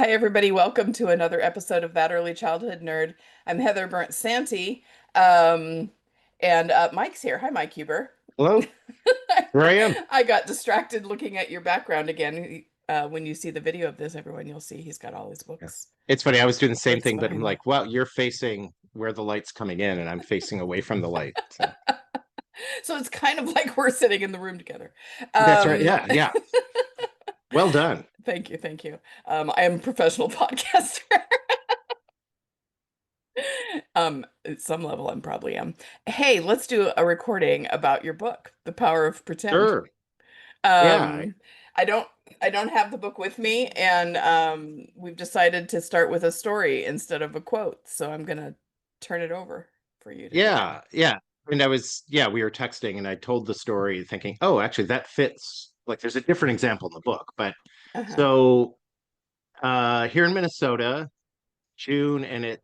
Hi, everybody. Welcome to another episode of That Early Childhood Nerd. I'm Heather Burnt Santy. Um, and Mike's here. Hi, Mike Huber. Hello, here I am. I got distracted looking at your background again. When you see the video of this, everyone, you'll see he's got all his Yeah. books, It's funny, I was doing the same books thing, but I'm behind him. like, well, you're facing where the light's coming in, and I'm facing away from the light. So So it's kind of like we're sitting in the room together. that's right. Um, Yeah, yeah. Well done. thank you, thank you. I am a professional podcaster. At some level, I'm probably am. Hey, let's do a recording about your book, The Power of Pretend. Sure. Yeah. Um, I don't I don't have the book with me, and we've decided to start with a story instead of a quote. So I'm gonna turn it over for you to do that. Yeah. Yeah. And yeah, we were texting and I told the story thinking, oh, actually that fits. Like there's a different example in the book. But Uh-huh. so here in Minnesota, June, and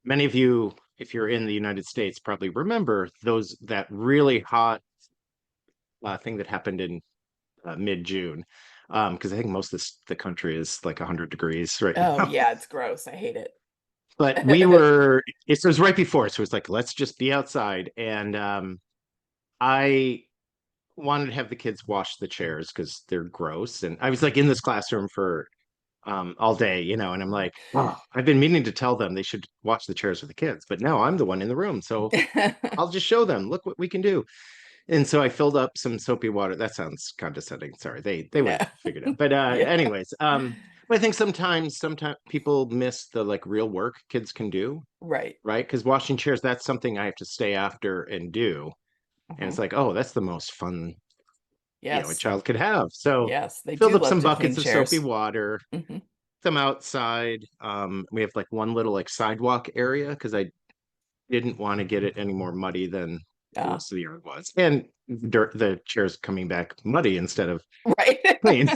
many of you, if you're in the United States, probably remember that really hot thing that happened in mid-June, because I think most of the country is like 100 degrees right Oh now. yeah, it's gross. I hate But it. it was right before, so it was like, let's just be outside. And I wanted to have the kids wash the chairs because they're gross. And I was like in this classroom for all day, and I'm like, oh, I've been meaning to tell them they should wash the chairs with the kids, but now I'm the one in the room. So I'll just show them, look what we can do. And so I filled up some soapy water. That sounds condescending. Sorry, they would No. have figured it out. But Yeah. anyways, I think sometimes people miss the like real work kids can do, Right. right? Because washing chairs, that's something I have to stay after and do. And Uh-huh. it's like, oh, that's the most fun, a Yes. child could have. So Yes, they filled do up love some to clean buckets of soapy chairs. water, Hmm. them outside. We have like one little like sidewalk area because I didn't want to get it any more muddy than the Yeah. rest of the yard was. And the chairs coming back muddy instead of Right. clean.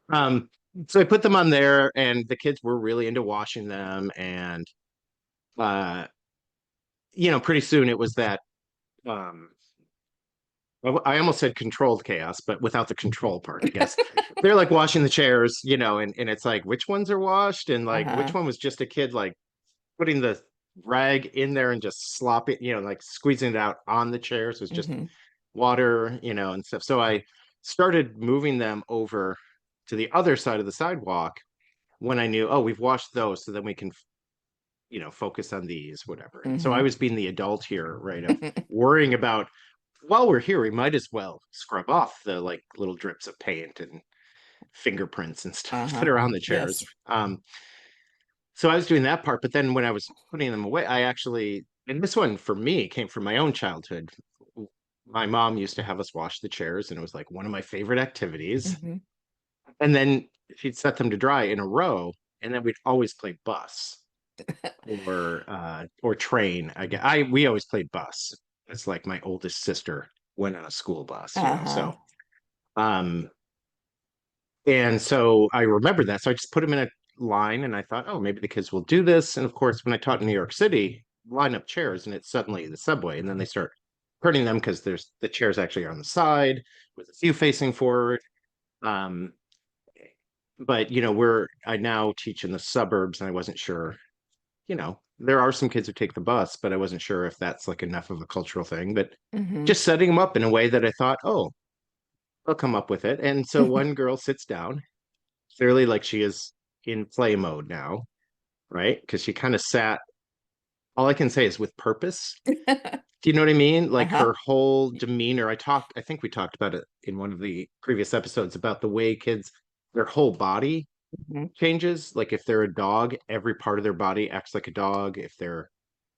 Um, so I put them on there, and the kids were really into washing them. And uh, pretty soon it was that I almost said controlled chaos, but without the control part, I guess. They're like washing the chairs, and it's like which ones are washed, and like which Uh-huh. one was just a kid like putting the rag in there and just slopping, like squeezing it out on the chairs. It was just Hmm. water, and stuff. So I started moving them over to the other side of the sidewalk when I knew, oh, we've washed those, so then we can, focus on these, whatever. And so I Hmm. was being the adult here, right, of worrying about while we're here, we might as well scrub off the like little drips of paint and fingerprints and stuff that Uh-huh. are on the chairs. Yes. So I was doing that part, but then when I was putting them away, and this one for me came from my own childhood. My mom used to have us wash the chairs, and it was like one of my favorite activities. Hmm. And then she'd set them to dry in a row, and then we'd always play bus or train. We always played bus. It's like my oldest sister went on a school bus, Uh-huh. so um and so I remembered that. So I just put them in a line and I thought, oh, maybe the kids will do this. And of course, when I taught in New York City, line up chairs and it's suddenly the subway. And then they start turning them because there's the chairs actually are on the side with a few facing forward. Um, but I now teach in the suburbs and I wasn't sure, there are some kids who take the bus, but I wasn't sure if that's like enough of a cultural thing. But Hmm. just setting them up in a way that I thought, oh, I'll come up with it. And so one girl sits down clearly like she is in play mode now, right? Because she kind of sat, all I can say is with purpose. Do you know what I mean? Like Uh-huh. her whole demeanor. I think we talked about it in one of the previous episodes about the way kids, their whole body Hmm. changes. Like if they're a dog, every part of their body acts like a dog. If they're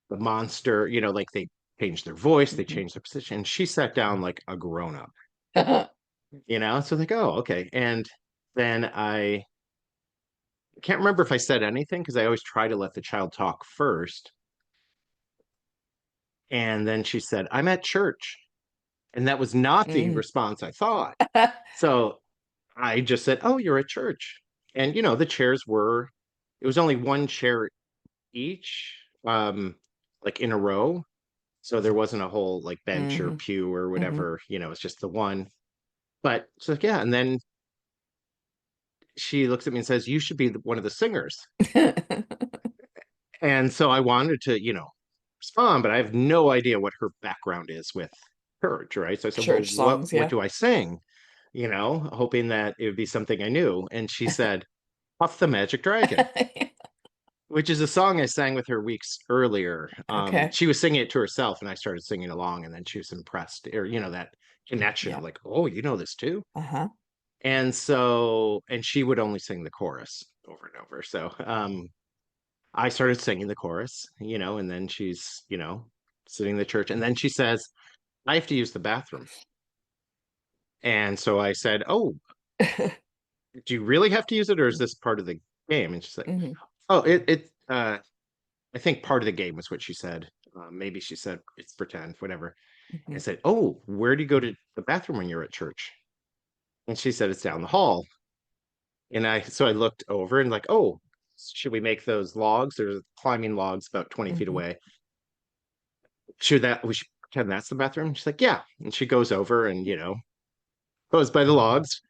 the monster, like they change their voice, they Hmm. change their position. She sat down like a grown up, so like, oh, okay. And then I can't remember if I said anything because I always try to let the child talk first. And then she said, I'm at church. And that was not the Hmm. response I thought. So I just said, oh, you're at church. And, the chairs it was only one chair each, like in a row. So there wasn't a whole like bench or Hmm. pew or Hmm. whatever, it's just the one. But so yeah. And then she looks at me and says, "You should be one of the singers." And so I wanted to, respond, but I have no idea what her background is with church, right? So I said, "Well, Church songs, what yeah. do I sing?" Hoping that it would be something I knew. And she said, "Puff the Magic Dragon," which is a song I sang with her weeks earlier. Okay. She was singing it to herself, and I started singing along, and then she was impressed, or that connection Yeah. of like, "Oh, you know this too." Uh-huh. And she would only sing the chorus over and over. So I started singing the chorus, and then she's, sitting in the church, and then she says, "I have to use the bathroom." And so I said, "Oh, do you really have to use it, or is this part of the game?" And she's like, Hmm. "Oh, I think part of the game was what she said. Maybe she said it's pretend, whatever." I Hmm. said, "Oh, where do you go to the bathroom when you're at church?" And she said, "It's down the hall." And so I looked over and like, "Oh, should we make those logs? There's climbing logs about 20 feet Hmm. away. We should pretend that's the bathroom?" She's like, "Yeah." And she goes over and, goes by the logs,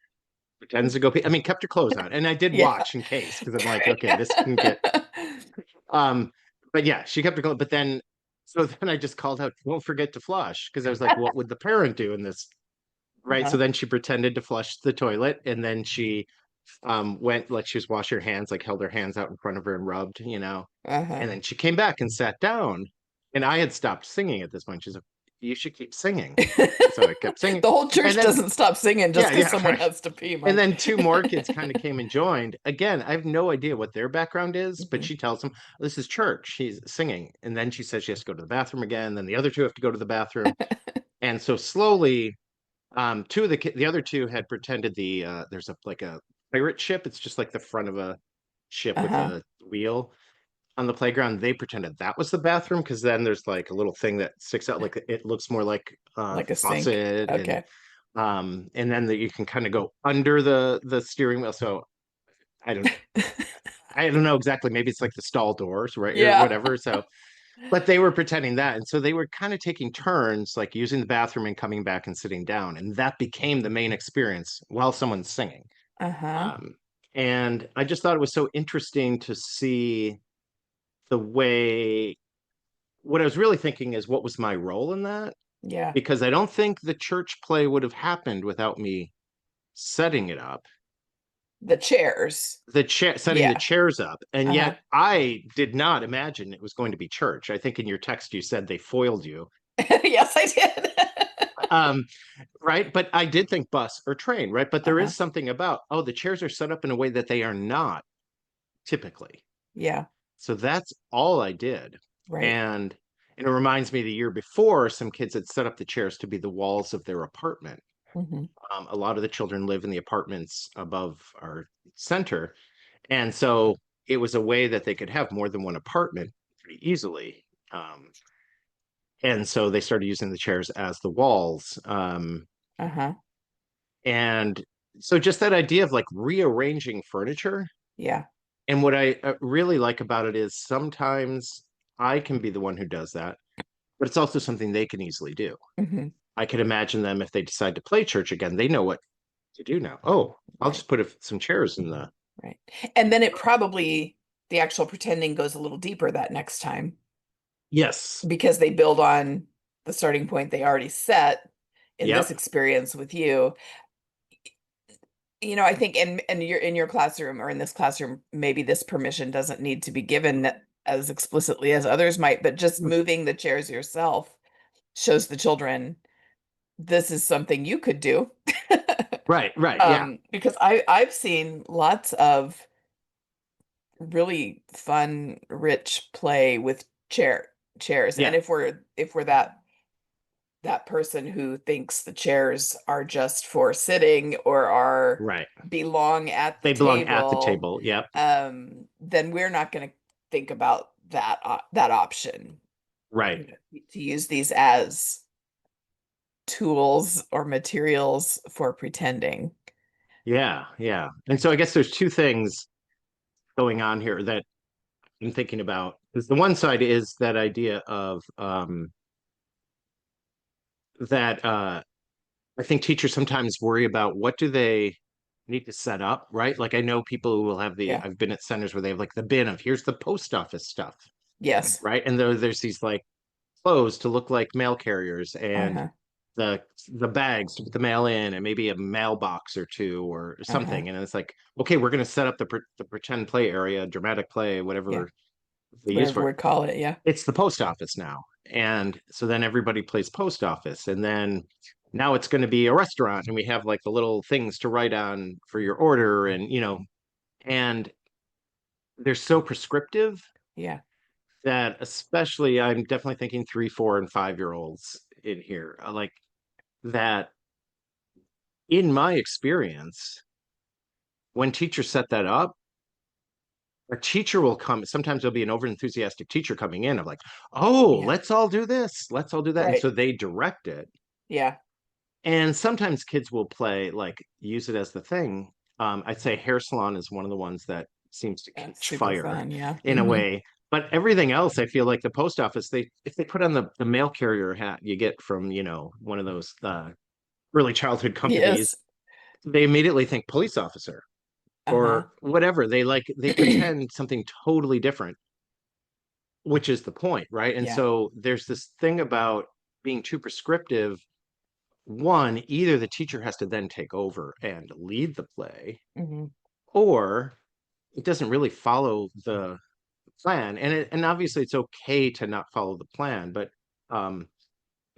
pretends to go pee. I mean, kept her clothes on. And I did Yeah. watch in case, because I'm like, Great. okay, this can get um, but yeah, she kept her clothes. But then so then I just called out, "Don't forget to flush," because I was like, what would the parent do in this? Right. So Uh-huh. then she pretended to flush the toilet, and then she went like she was washing her hands, like held her hands out in front of her and rubbed, Uh-huh. and then she came back and sat down, and I had stopped singing at this point. She's like, "You should keep singing." So I kept singing. The whole And church then doesn't stop singing just yeah, because yeah, someone right. has to pee, And Mike. then two more kids kind of came and joined. Again, I have no idea what their background is, but Mhm. she tells them, "This is church." She's singing. And then she says she has to go to the bathroom again. Then the other two have to go to the bathroom. And so slowly, the other two had pretended there's a pirate ship. It's just like the front of a ship with Uh-huh. a wheel on the playground. They pretended that was the bathroom, because then there's like a little thing that sticks out, like it looks more like a Like a sink. faucet, Okay. and then that you can kind of go under the steering wheel. So I don't I don't know exactly. Maybe it's like the stall doors, right, or Yeah. whatever. So, but they were pretending that, and so they were kind of taking turns, like using the bathroom and coming back and sitting down, and that became the main experience while someone's singing. Uh-huh. Um, and I just thought it was so interesting to see the way. What I was really thinking is, what was my role in that? Yeah. Because I don't think the church play would have happened without me setting it up, The chairs. setting the Yeah. chairs up. And Uh-huh. yet I did not imagine it was going to be church. I think in your text you said they foiled you. Yes, I did. Um, right. But I did think bus or train, right? But there Uh-huh. is something about, oh, the chairs are set up in a way that they are not typically. Yeah. So that's all I did. Right. And it reminds me, the year before, some kids had set up the chairs to be the walls of their apartment. Hmm. A lot of the children live in the apartments above our center. And so it was a way that they could have more than one apartment pretty easily. Um, and so they started using the chairs as the walls. Uh-huh. And so just that idea of like rearranging furniture. Yeah. And what I really like about it is sometimes I can be the one who does that, but it's also something they can easily do. Hmm. I could imagine them, if they decide to play church again, they know what to do now. Oh, I'll Right. just put some chairs in the. Right. And then it probably the actual pretending goes a little deeper that next time Yes. because they build on the starting point they already set in this Yep. experience with you. I think in your classroom or in this classroom, maybe this permission doesn't need to be given as explicitly as others might, but just moving the chairs yourself shows the children this is something you could do. Right. Right. Yeah. Because I've seen lots of really fun, rich play with chairs. And Yeah. if we're that person who thinks the chairs are just for sitting or are Right. belong at the They belong at the table, table. Yep. then we're not going to think about that option, Right. to use these as tools or materials for pretending. Yeah. Yeah. And so I guess there's two things going on here that I'm thinking about. Because the one side is that idea of that I think teachers sometimes worry about, what do they need to set up, right? Like I know people who will have Yeah. I've been at centers where they have like the bin of here's the post office stuff, Yes. right? And there's these like clothes to look like mail carriers and Uh-huh. the the bags to put the mail in and maybe a mailbox or two or Uh-huh. something. And it's like, okay, we're going to set up the pretend play area, dramatic play, Yeah. whatever they use Whatever for we it. call it. Yeah. It's the post office now. And so then everybody plays post office. And then now it's going to be a restaurant and we have like the little things to write on for your order and, and they're so prescriptive Yeah. that especially I'm definitely thinking 3, 4, and 5 year olds in here. Like that in my experience, when teachers set that up, a teacher will come. Sometimes there'll be an over enthusiastic teacher coming in of like, oh, Yeah. let's all do this, let's all do that. And Right. so they direct it. Yeah. And sometimes kids will play, like, use it as the thing. I'd say hair salon is one of the ones that seems to That's catch super fire fun. Yeah. in a way. But everything else, I feel like the post office, they if they put on the mail carrier hat you get from, one of those early childhood companies, Yes. they immediately think police officer Uh-huh. or whatever. They pretend something totally different, which is the point, right? And Yeah. so there's this thing about being too prescriptive. One, either the teacher has to then take over and lead the play, Hmm. or it doesn't really follow the plan. And obviously it's okay to not follow the plan, but um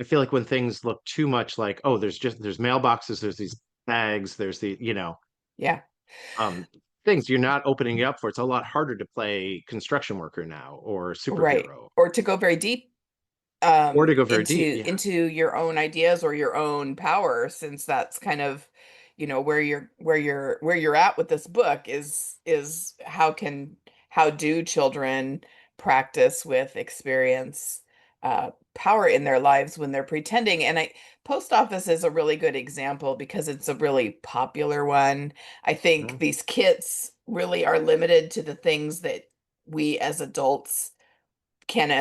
I feel like when things look too much like, oh, there's mailboxes, there's these bags, there's Yeah. um things you're not opening it up for. It's a lot harder to play construction worker now or Right. superhero Or to go very deep or to go very deep. into Yeah. your own ideas or your own power, since that's kind of where you're at with this book is how do children practice with experience power in their lives when they're pretending. And I post office is a really good example because it's a really popular one. I think Mhm. these kits really are limited to the things that we as adults can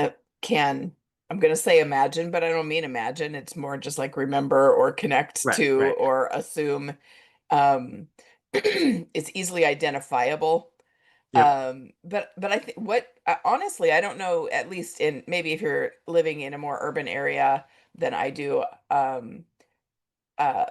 I'm going to say imagine, but I don't mean imagine. It's more just like remember or connect Right, to right. or assume. Um, it's easily identifiable. Yep. But I think honestly, I don't know, at least in maybe if you're living in a more urban area than I do, uh,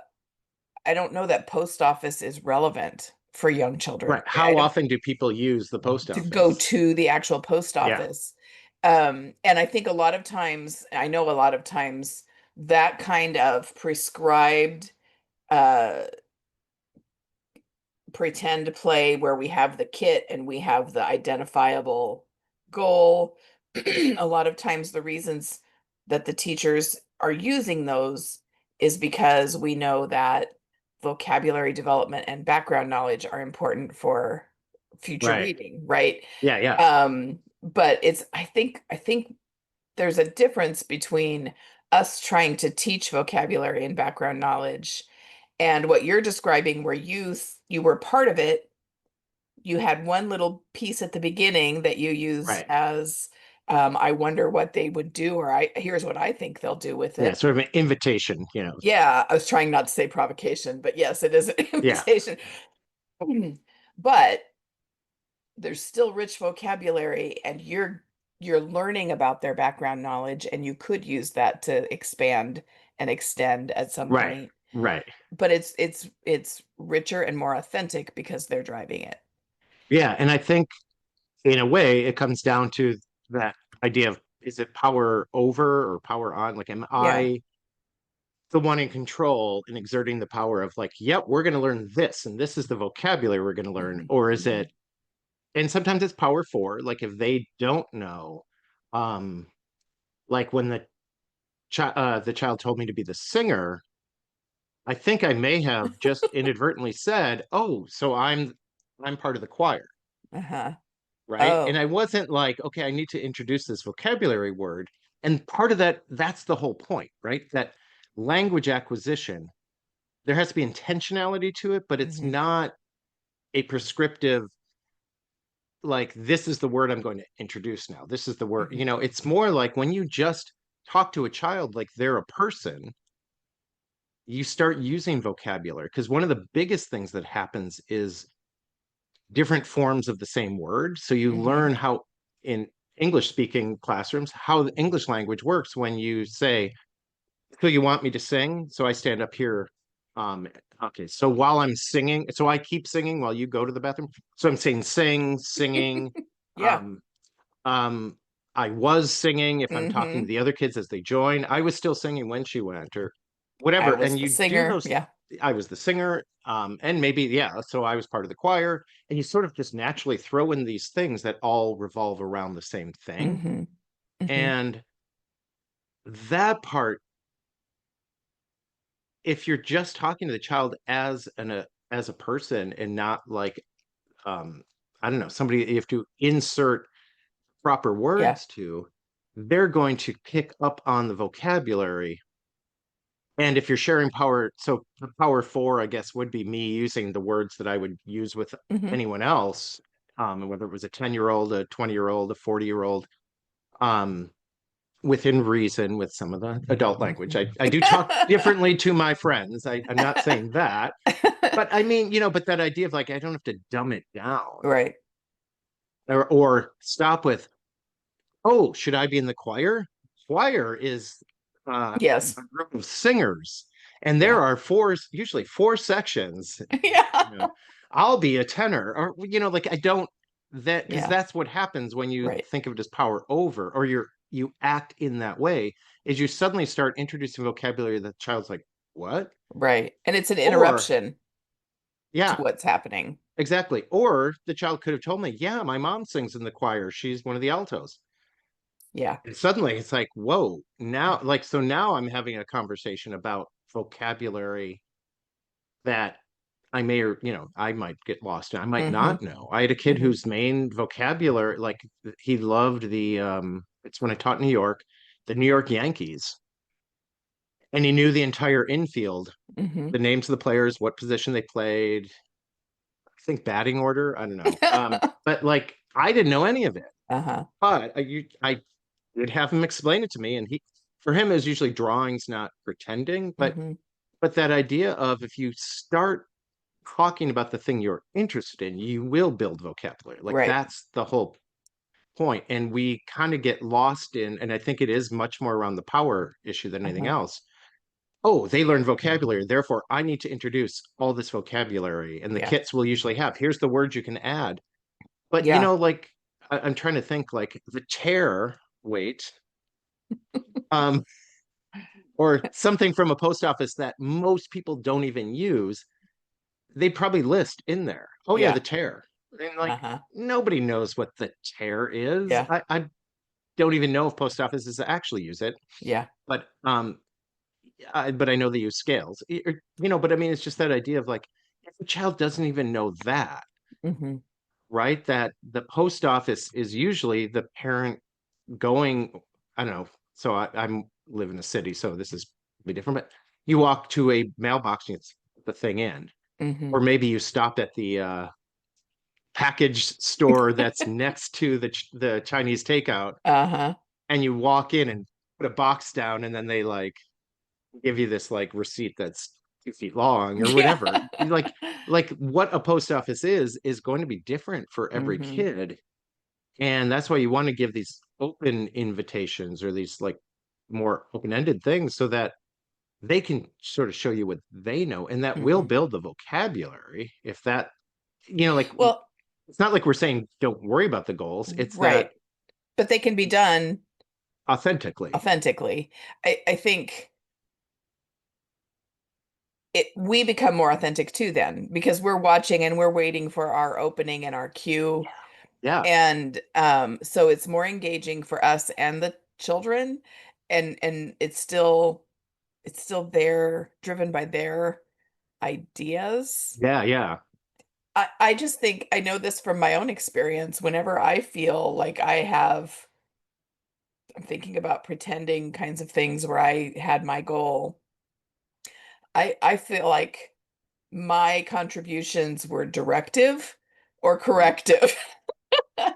I don't know that post office is relevant for young children. Right. I How don't often do people use the post to go office? to the actual post Yeah. office. And I think a lot of times, I know a lot of times that kind of prescribed uh, pretend play where we have the kit and we have the identifiable goal, a lot of times the reasons that the teachers are using those is because we know that vocabulary development and background knowledge are important for future Right. reading, right? Yeah, yeah. But I think there's a difference between us trying to teach vocabulary and background knowledge and what you're describing where you were part of it. You had one little piece at the beginning that you used Right. as I wonder what they would do, or here's what I think they'll do with Yeah, it. sort of an invitation. Yeah, I was trying not to say provocation, but yes, it is an Yeah. invitation. But there's still rich vocabulary and you're learning about their background knowledge and you could use that to expand and extend at some Right. point. Right. But it's richer and more authentic because they're driving it. Yeah, and I think in a way it comes down to that idea of, is it power over or power on? Like, am Yeah. I the one in control and exerting the power of like, yep, we're going to learn this and this is the vocabulary we're going to learn? Mhm, Or is mhm. it, and sometimes it's power for, like if they don't know, um, like when the child told me to be the singer, I think I may have just inadvertently said, "Oh, so I'm part of the choir." Uh-huh. Right? And Oh. I wasn't like, okay, I need to introduce this vocabulary word. And part of that's the whole point, right? That language acquisition, there has to be intentionality to it, but it's Mhm, not a prescriptive, like, this is the word I'm going to introduce now. This is the word, mhm. it's more like when you just talk to a child like they're a person, you start using vocabulary, because one of the biggest things that happens is different forms of the same word. So you Hmm. learn how, in English speaking classrooms, how the English language works when you say, so you want me to sing? So I stand up here. Um, okay, so while I'm singing, so I keep singing while you go to the bathroom. So I'm saying sing, singing. Yeah. Um, um, I was singing if I'm talking to Hmm. the other kids as they join. I was still singing when she went, or I whatever. was And the you do singer. those. Yeah. I was the singer, and maybe, yeah, so I was part of the choir, and you sort of just naturally throw in these things that all revolve around the same thing. Hmm. Hmm. And that part, if you're just talking to the child as a person and not like, um I don't know, somebody you have to insert proper Yeah. words to, they're going to pick up on the vocabulary. And if you're sharing power, so power four, I guess, would be me using the words that I would use with Hmm. anyone else, whether it was a 10-year-old, a 20-year-old, a 40-year-old, um, within reason with some of the adult language. I do talk differently to my friends. I'm not saying that, but I mean, but that idea of like, I don't have to dumb it down, Right. or stop with, oh, should I be in the choir? Choir is Yes. a group of singers, and there Yeah. are usually four sections. Yeah. You know, I'll be a tenor, or like I don't that because Yeah. that's what happens when you Right. think of it as power over, or you act in that way, is you suddenly start introducing vocabulary that the child's like, what? Right. And it's an Or interruption to yeah, what's happening. exactly. Or the child could have told me, yeah, my mom sings in the choir. She's one of the altos. Yeah. And suddenly it's like, whoa, now, like, so now I'm having a conversation about vocabulary that I may, or I might get lost in. I might Hmm. not know. I had a kid Hmm. whose main vocabulary, like, he loved it's when I taught New York, the New York Yankees. And he knew the entire infield, Hmm. the names of the players, what position they played, I think batting order. I don't know. But like, I didn't know any of it. Uh-huh. But I did have him explain it to me, and for him, it was usually drawings, not pretending. Hmm. But that idea of, if you start talking about the thing you're interested in, you will build vocabulary. Like, Right. that's the whole point. And we kind of get lost in, and I think it is much more around the power issue than anything Uh-huh. else. Oh, they learn vocabulary, therefore I need to introduce all this vocabulary. And the Yeah. kits will usually have, here's the words you can add. But Yeah. like, I'm trying to think, like the chair weight, um, or something from a post office that most people don't even use, they probably list in there. Oh yeah, the Yeah. tear. And like, Uh-huh. nobody knows what the tear is. Yeah. I don't even know if post offices actually use it, Yeah. but but I know they use scales. But I mean, it's just that idea of like, if the child doesn't even know that, Hmm. right? That the post office is usually the parent going, I don't know. So I'm live in a city, so this is be different, but you walk to a mailbox and it's the thing in. Hmm. Or maybe you stop at the package store that's next to the Chinese takeout, Uh-huh. and you walk in and put a box down, and then they like give you this like receipt that's 2 feet long or Yeah. whatever. Like what a post office is going to be different for every Hmm. kid. And that's why you want to give these open invitations, or these like more open-ended things, so that they can sort of show you what they know, and that will Hmm. build the vocabulary. If that, like, Well, it's not like we're saying don't worry about the goals. It's that right. But they can be done authentically. authentically. I think we become more authentic too then because we're watching and we're waiting for our opening and our cue. Yeah. And so it's more engaging for us and the children, and it's still their driven by their ideas. Yeah. Yeah. I just think I know this from my own experience. Whenever I feel like I'm thinking about pretending kinds of things where I had my goal, I feel like my contributions were directive or Right. corrective.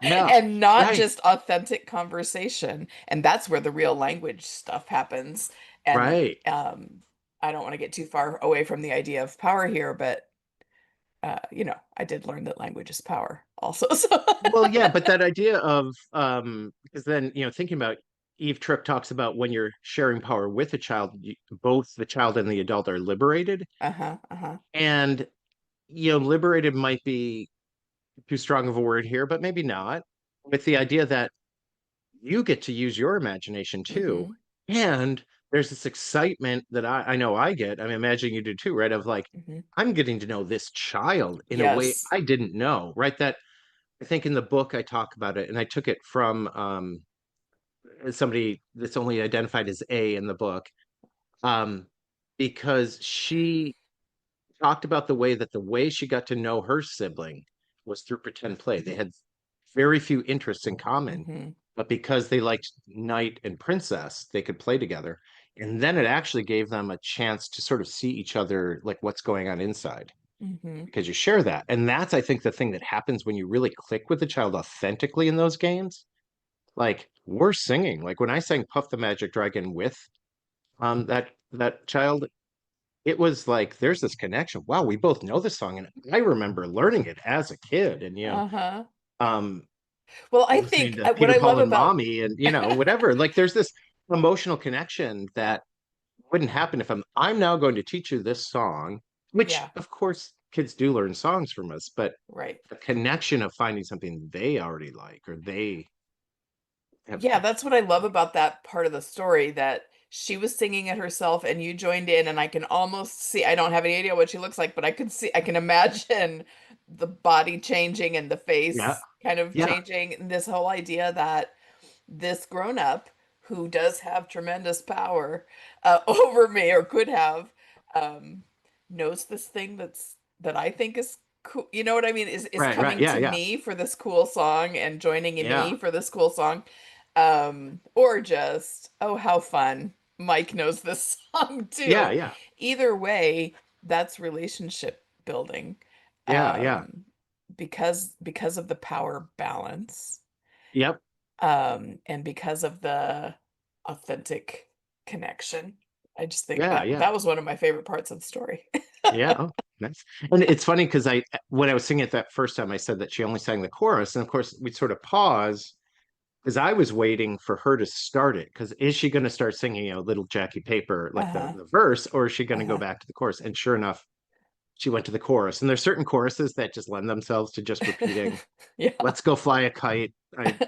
Yeah. And not Right. just authentic conversation. And that's where the real language stuff happens. And Right. um I don't want to get too far away from the idea of power here, but you know, I did learn that language is power also. So Well, yeah, but that idea of because then, thinking about Eve Tripp talks about when you're sharing power with a child, both the child and the adult are liberated. uh-huh, uh-huh. And, liberated might be too strong of a word here, but maybe not. With the idea that you get to use your imagination too. Mm-hmm. And there's this excitement that I know I get. I'm imagining you do too, right? Of like, Mm-hmm. I'm getting to know this child in a way Yes. I didn't know, right? That I think in the book I talk about it, and I took it from somebody that's only identified as A in the book, um, because she talked about the way she got to know her sibling was through pretend play. They had very few interests in common, Mm-hmm. but because they liked knight and princess, they could play together. And then it actually gave them a chance to sort of see each other, like what's going on inside, Mm-hmm. because you share that. And that's, I think, the thing that happens when you really click with the child authentically in those games. Like we're singing, like when I sang Puff the Magic Dragon with that child, it was like there's this connection. Wow, we both know this song, and I remember learning it as a kid, and Uh-huh. um, Well, I listening think to what Peter, I Paul, love and about Mommy, and whatever. Like there's this emotional connection that wouldn't happen if I'm now going to teach you this song, which yeah, of course kids do learn songs from us, but right. the connection of finding something they already like or they have. Yeah, that's what I love about that part of the story, that she was singing it herself and you joined in, and I can almost see, I don't have any idea what she looks like, but I can imagine the body changing and the Yeah, face kind of yeah, changing. And this whole idea that this grown up who does have tremendous power over me, or could have, um, knows this thing that I think is cool. You know what I mean? Is right, coming yeah, to yeah, me for this cool song and joining in yeah, me for this cool song. Or just, oh, how fun. Mike knows this song yeah, too. yeah, Either way, that's relationship building. yeah, yeah, Because of the power balance, yep, and because of the authentic connection. I just think yeah, that yeah. that was one of my favorite parts of the story. Yeah, oh, nice. And it's funny because when I was singing it that first time, I said that she only sang the chorus, and of course we sort of pause because I was waiting for her to start it. Because is she going to start singing, Little Jackie Paper, like Uh-huh. the verse, or is she going to go Uh-huh. back to the chorus? And sure enough, she went to the chorus. And there's certain choruses that just lend themselves to just repeating. Yeah. Let's Go Fly a Kite. I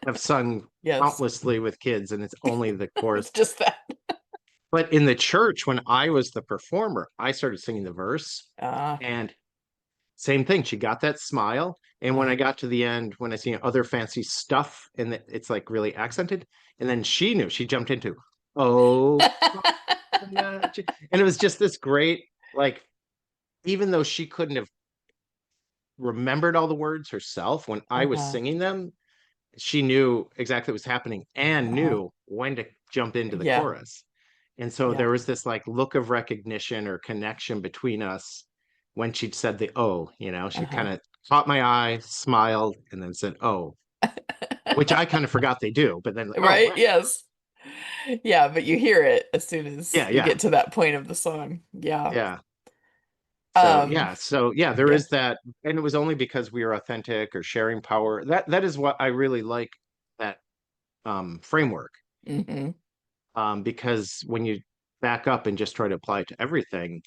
have sung Yes. countlessly with kids, and it's only the chorus. It's just that. But in the church, when I was the performer, I started singing the verse. Uh, And same thing. She got that smile. And when I uh, got to the end, when I seen other fancy stuff and it's like really accented, and then she knew she jumped into, oh, magic. And it was just this great, like, even though she couldn't have remembered all the words herself, when I was uh-huh. singing them, she knew exactly what was happening and Uh-huh. knew when to jump into the Yeah. chorus. And so Yeah. there was this like look of recognition or connection between us when she'd said the oh, she Uh-huh. kind of caught my eye, smiled, and then said oh, which I kind of forgot they do, but then oh, Right? right. Yes. Yeah, but you hear it as soon as Yeah, you yeah, get to that point of the song. Yeah. yeah. Um, So yeah, there yeah. is that, and it was only because we were authentic or sharing power. That is what I really like, that framework. Hmm. Because when you back up and just try to apply it to everything,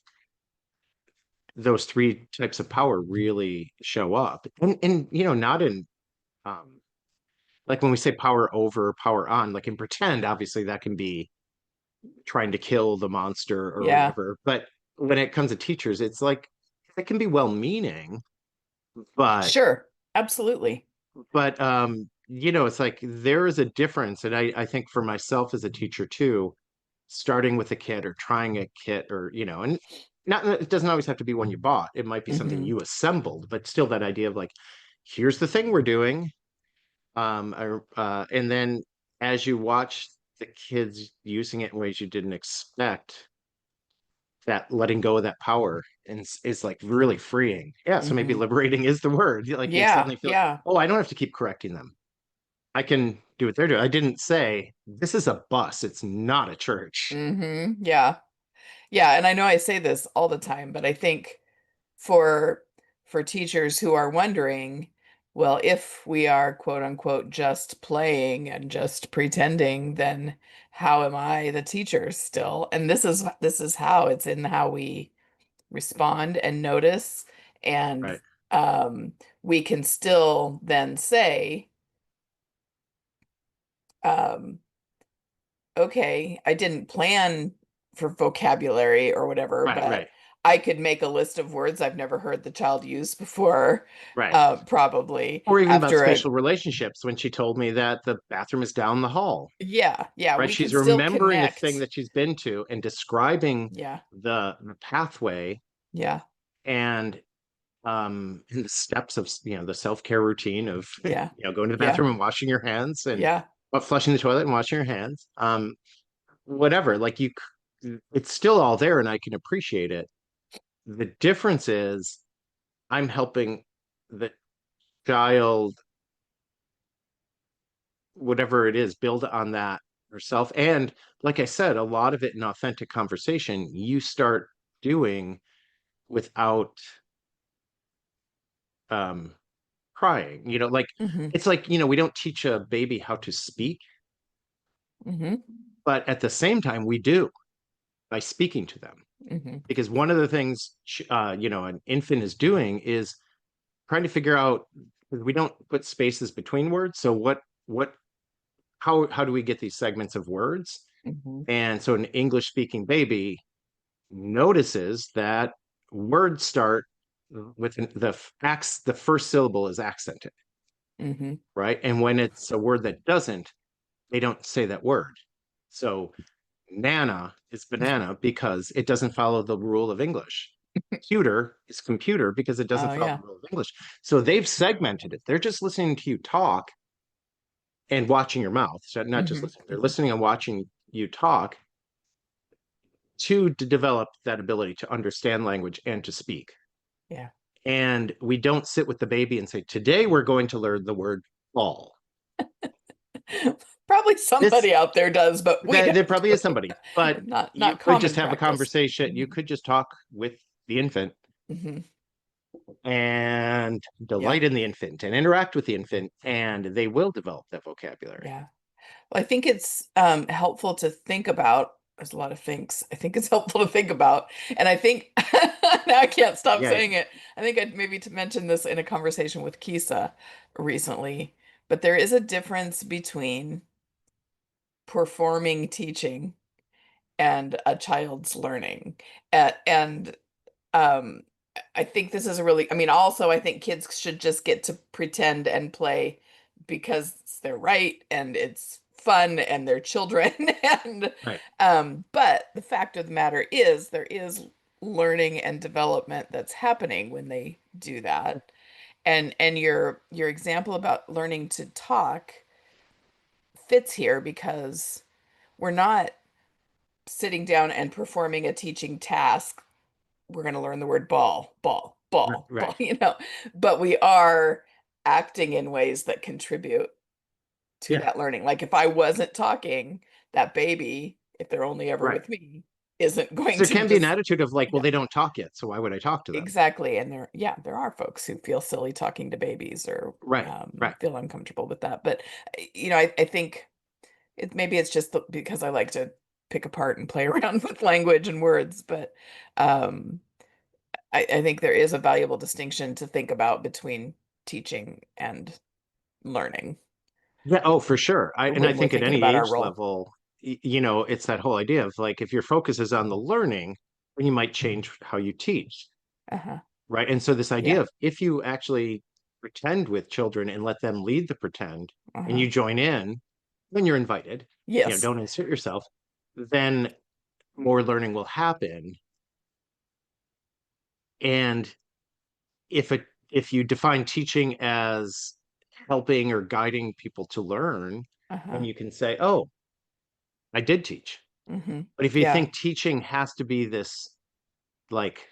those three types of power really show up. And not in um like when we say power over, power on, like in pretend, obviously that can be trying to kill the monster or Yeah. whatever. But when it comes to teachers, it's like it can be well-meaning, but Sure. Absolutely. it's like there is a difference. And I think for myself as a teacher too, starting with a kit or trying a kit or and not it doesn't always have to be one you bought. It might be something Hmm. you assembled, but still that idea of like, here's the thing we're doing. And then as you watch the kids using it in ways you didn't expect, that letting go of that power is like really freeing. Yeah, so maybe Hmm. liberating is the word. Like you Yeah. suddenly feel, Yeah. oh, I don't have to keep correcting them. I can do what they're doing. I didn't say this is a bus. It's not a church. Yeah. Yeah, and I know I say this all the time, but I think for for teachers who are wondering, well, if we are quote unquote just playing and just pretending, then how am I the teacher still? And this is how it's in how we respond and notice, and Right. um we can still then say, um okay, I didn't plan for vocabulary or whatever, Right. but Right. I could make a list of words I've never heard the child use before, Right. probably Or even about after a, spatial relationships when she told me that the bathroom is down the hall. yeah, yeah, Right. we can She's still remembering a thing connect. that she's been to and describing Yeah, the pathway yeah, and in the steps of the self-care routine of yeah, going to the yeah, bathroom and washing your hands and yeah. flushing the toilet and washing your hands. Whatever, like it's still all there and I can appreciate it. The difference is I'm helping the child, whatever it is, build on that herself. And like I said, a lot of it in authentic conversation, you start doing without um crying. Like Mm-hmm, it's like, we don't teach a baby how to speak, mm-hmm, but at the same time we do by speaking to them. mm-hmm, Because one of the things an infant is doing is trying to figure out, we don't put spaces between words. So what how do we get these segments of words? mm-hmm, And so an English speaking baby notices that words start with the first syllable is accented, mm-hmm. right? And when it's a word that doesn't, they don't say that word. So nana is banana because it doesn't follow the rule of English. Computer is computer because it doesn't Oh follow yeah. the rule of English. So they've segmented it. They're just listening to you talk and watching your mouth. So not just Mm-hmm, listening, they're mm-hmm. listening and watching you talk to develop that ability to understand language and to speak. Yeah. And we don't sit with the baby and say, today we're going to learn the word ball. Probably This somebody out there does, but we there don't. probably is somebody, but you Not could just common have a practice. conversation. You Mm-hmm, could just talk with the infant mm-hmm. and Yeah, delight in the infant and interact with the infant, and they will develop that vocabulary. yeah. Well, I think it's helpful to think about. There's a lot of things I think it's helpful to think about. And I think now I can't stop Yeah, saying it. I think I'd maybe to mention this in a conversation with Kisa recently, but there is a difference between performing teaching and a child's learning. And um I think this is a really, I mean, also I think kids should just get to pretend and play because they're right and it's fun and they're children and right. but the fact of the matter is there is learning and development that's happening when they do that. And your example about learning to talk fits here because we're not sitting down and performing a teaching task. We're going to learn the word ball, ball, ball, Right. ball, but we are acting in ways that contribute to Yeah. that learning. Like if I wasn't talking, that baby, if they're only ever Right. with me, isn't Because going there to can be an just, attitude of like, well, yeah, they don't talk yet, so why would I talk to them? exactly. And yeah, there are folks who feel silly talking to babies or Right. Right. feel uncomfortable with that. But, I think maybe it's just because I like to pick apart and play around with language and words, but um, I think there is a valuable distinction to think about between teaching and learning Yeah. Oh, for sure. And I when we're think at thinking any about our age role. level, it's that whole idea of like, if your focus is on the learning, then you might change how you teach. Uh-huh. Right. And so this idea Yeah. of if you actually pretend with children and let them lead the pretend and Uh-huh. you join in when you're invited, Yes. don't insert yourself, then more learning will happen. And if it if you define teaching as helping or guiding people to learn, then Uh-huh. you can say, oh, I did teach. Mm-hmm. But if you Yeah. think teaching has to be this like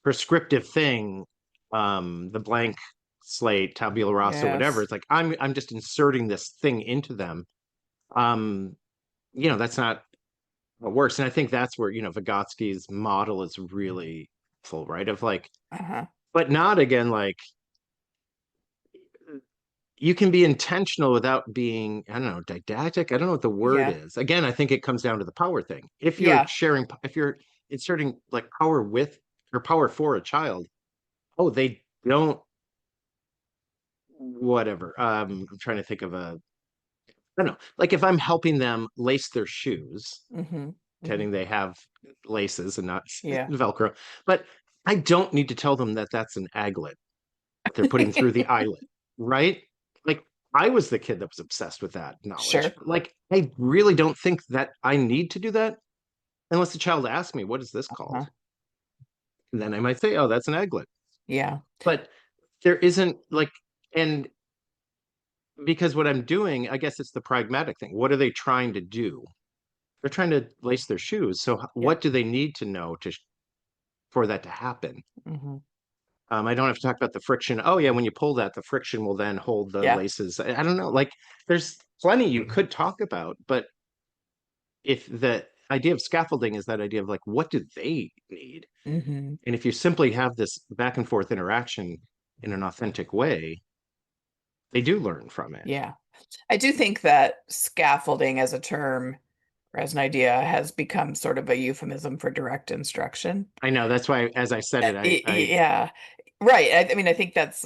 prescriptive thing, the blank slate, tabula rasa, whatever, Yes. it's like I'm just inserting this thing into them. Um, that's not works. And I think that's where, Vygotsky's model is really full, right? Of like, Uh-huh. but not again, like you can be intentional without being, I don't know, didactic. I don't know what the word Yeah. is. Again, I think it comes down to the power thing. If you're Yeah. sharing, if you're inserting like power with or power for a child, oh, they don't, whatever. I'm trying to think of I don't know, like if I'm helping them lace their shoes, Mm-hmm. Hmm. pretending they have laces and not Yeah. Velcro, but I don't need to tell them that that's an aglet that they're putting through the eyelet, right? Like I was the kid that was obsessed with that knowledge. Sure. Like I really don't think that I need to do that unless the child asks me, what is this called? Uh-huh. And then I might say, oh, that's an aglet. Yeah. But there isn't like, and because what I'm doing, I guess it's the pragmatic thing. What are they trying to do? They're trying to lace their shoes. So Yeah. what do they need to know to for that to happen? Mm-hmm. I don't have to talk about the friction. Oh yeah, when you pull that, the friction will then hold the Yeah. laces. I don't know. Like there's plenty you could talk about, but if the idea of scaffolding is that idea of like what do they need? Mm-hmm. And if you simply have this back and forth interaction in an authentic way, they do learn from it. Yeah. I do think that scaffolding as a term or as an idea has become sort of a euphemism for direct instruction. I know that's why as I said it, I Yeah. Right. I mean, I think that's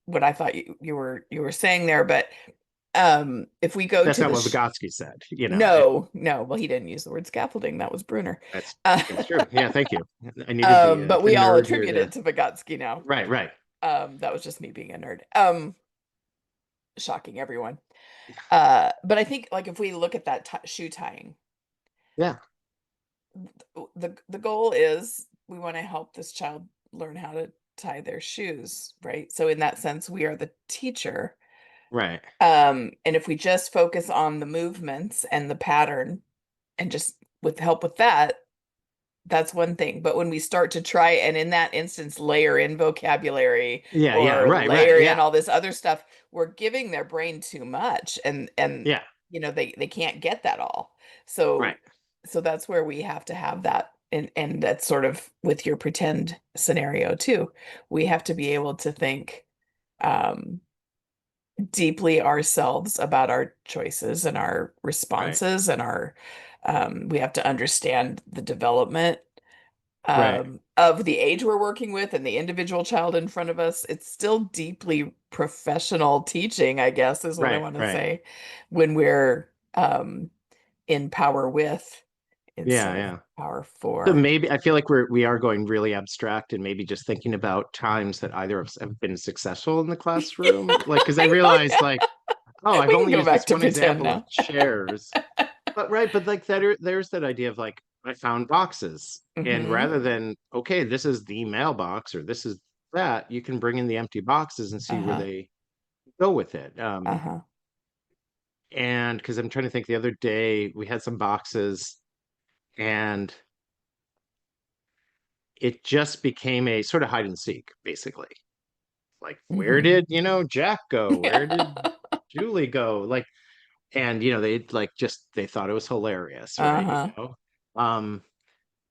what I thought you were saying there, but if we go that's to not the what Vygotsky said, no, no, well, he didn't use the word scaffolding. That was Bruner. that's Uh, that's true. Yeah, thank you. I needed but the we all nerd here attribute to it to Vygotsky now. right, right. That was just me being a nerd. Shocking everyone. But I think like if we look at that shoe tying, Yeah, the goal is we want to help this child learn how to tie their shoes, right? So in that sense, we are the teacher. right, And if we just focus on the movements and the pattern and just with help with that, that's one thing. But when we start to try and in that instance layer in vocabulary yeah, yeah, or right, right, layer yeah, in all this other stuff, we're giving their brain too much and yeah, they can't get that all. right, So that's where we have to have that and that's sort of with your pretend scenario too. We have to be able to think um deeply ourselves about our choices and our right, responses and our we have to understand the development right, of the age we're working with and the individual child in front of us. It's still deeply professional teaching, I guess, is what I right, want to right. say, when we're in power with Yeah, instead of yeah. power So for. maybe I feel like we are going really abstract and maybe just thinking about times that either of us have been successful in the classroom. Like, because I I know, realized yeah. like, oh, I've We can only go used back this to one pretend example of now. chairs. But right, but like that there's that idea of like I found boxes. And Hmm. rather than, okay, this is the mailbox or this is that, you can bring in the empty boxes and see where Uh-huh. they go with it. Uh-huh. And because I'm trying to think the other day we had some boxes and it just became a sort of hide and seek, basically. Like, where Hmm. did, Jack go? Where Yeah. did Julie go? Like, and they like just they thought it was hilarious, right? Uh-huh. Um,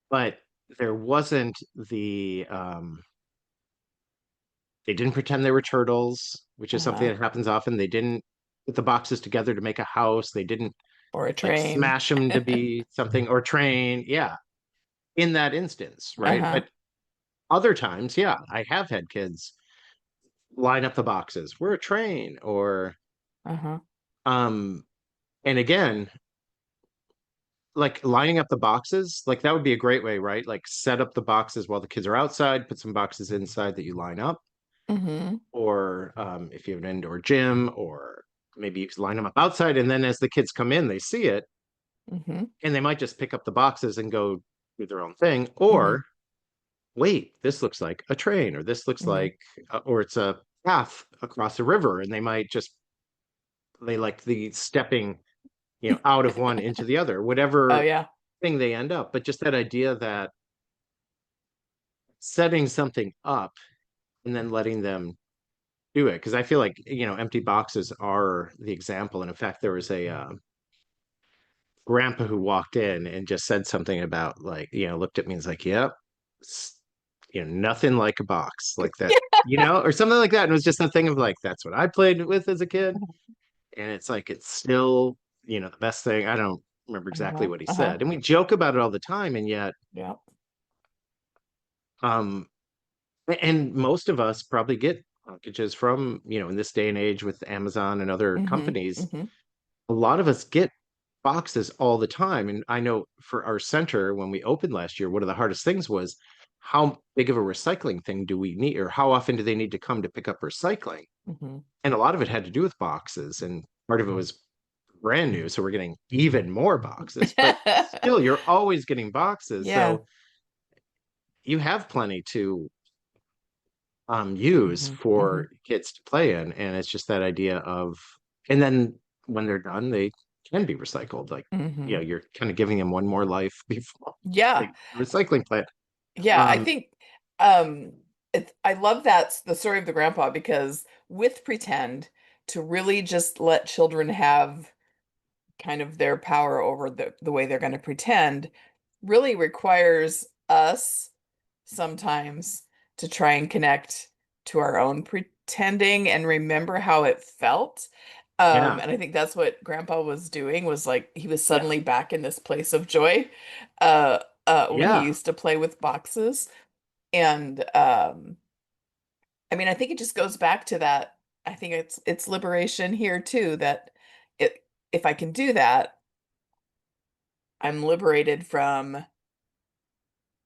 but there wasn't they didn't pretend they were turtles, which is something Uh-huh. that happens often. They didn't put the boxes together to make a house. They didn't Or a like train. smash them to be something or train. Yeah, in that instance, right? Uh-huh. But other times, yeah, I have had kids line up the boxes. We're a train or Uh-huh. um and again, like lining up the boxes, like that would be a great way, right? Like set up the boxes while the kids are outside, put some boxes inside that you line up. Hmm. Or if you have an indoor gym, or maybe you line them up outside, and then as the kids come in, they see it, Hmm. and they might just pick up the boxes and go do their own thing. Hmm. Or wait, this looks like a train, or this looks Hmm. like, or it's a path across a river, and they like the stepping, out of one into the other, Oh whatever yeah. thing they end up. But just that idea that setting something up and then letting them do it, because I feel like empty boxes are the example. And in fact, there was a grandpa who walked in and just said something about like, looked at me and was like, yep, s- nothing like a box like that, or something like that. And it was just a thing of like, that's what I played with as a kid. And it's like, it's still, the best thing. I don't remember exactly Uh-huh. what he Uh-huh. said. And we joke about it all the time. And yet, Yeah. um, and most of us probably get packages from, in this day and age with Amazon and other Mm-hmm. companies, Mm-hmm. a lot of us get boxes all the time. And I know for our center, when we opened last year, one of the hardest things was how big of a recycling thing do we need, or how often do they need to come to pick up recycling? Mm-hmm. And a lot of it had to do with boxes, and part of it was brand new. So we're getting even more boxes, but still, you're always getting boxes. Yeah. So you have plenty to use Mm-hmm. Mm-hmm. for kids to play in. And it's just that idea of, and then when they're done, they can be recycled. Like, Mm-hmm. you're kind of giving them one more life before Yeah. the recycling plant. Yeah, I Um, think I love the story of the grandpa because with pretend to really just let children have kind of their power over the way they're going to pretend really requires us sometimes to try and connect to our own pretending and remember how it felt. yeah, And I think that's what Grandpa was doing was like he was yeah, suddenly back in this place of joy uh when he yeah, used to play with boxes. And I mean I think it just goes back to that. I think it's liberation here too that it if I can do that, I'm liberated from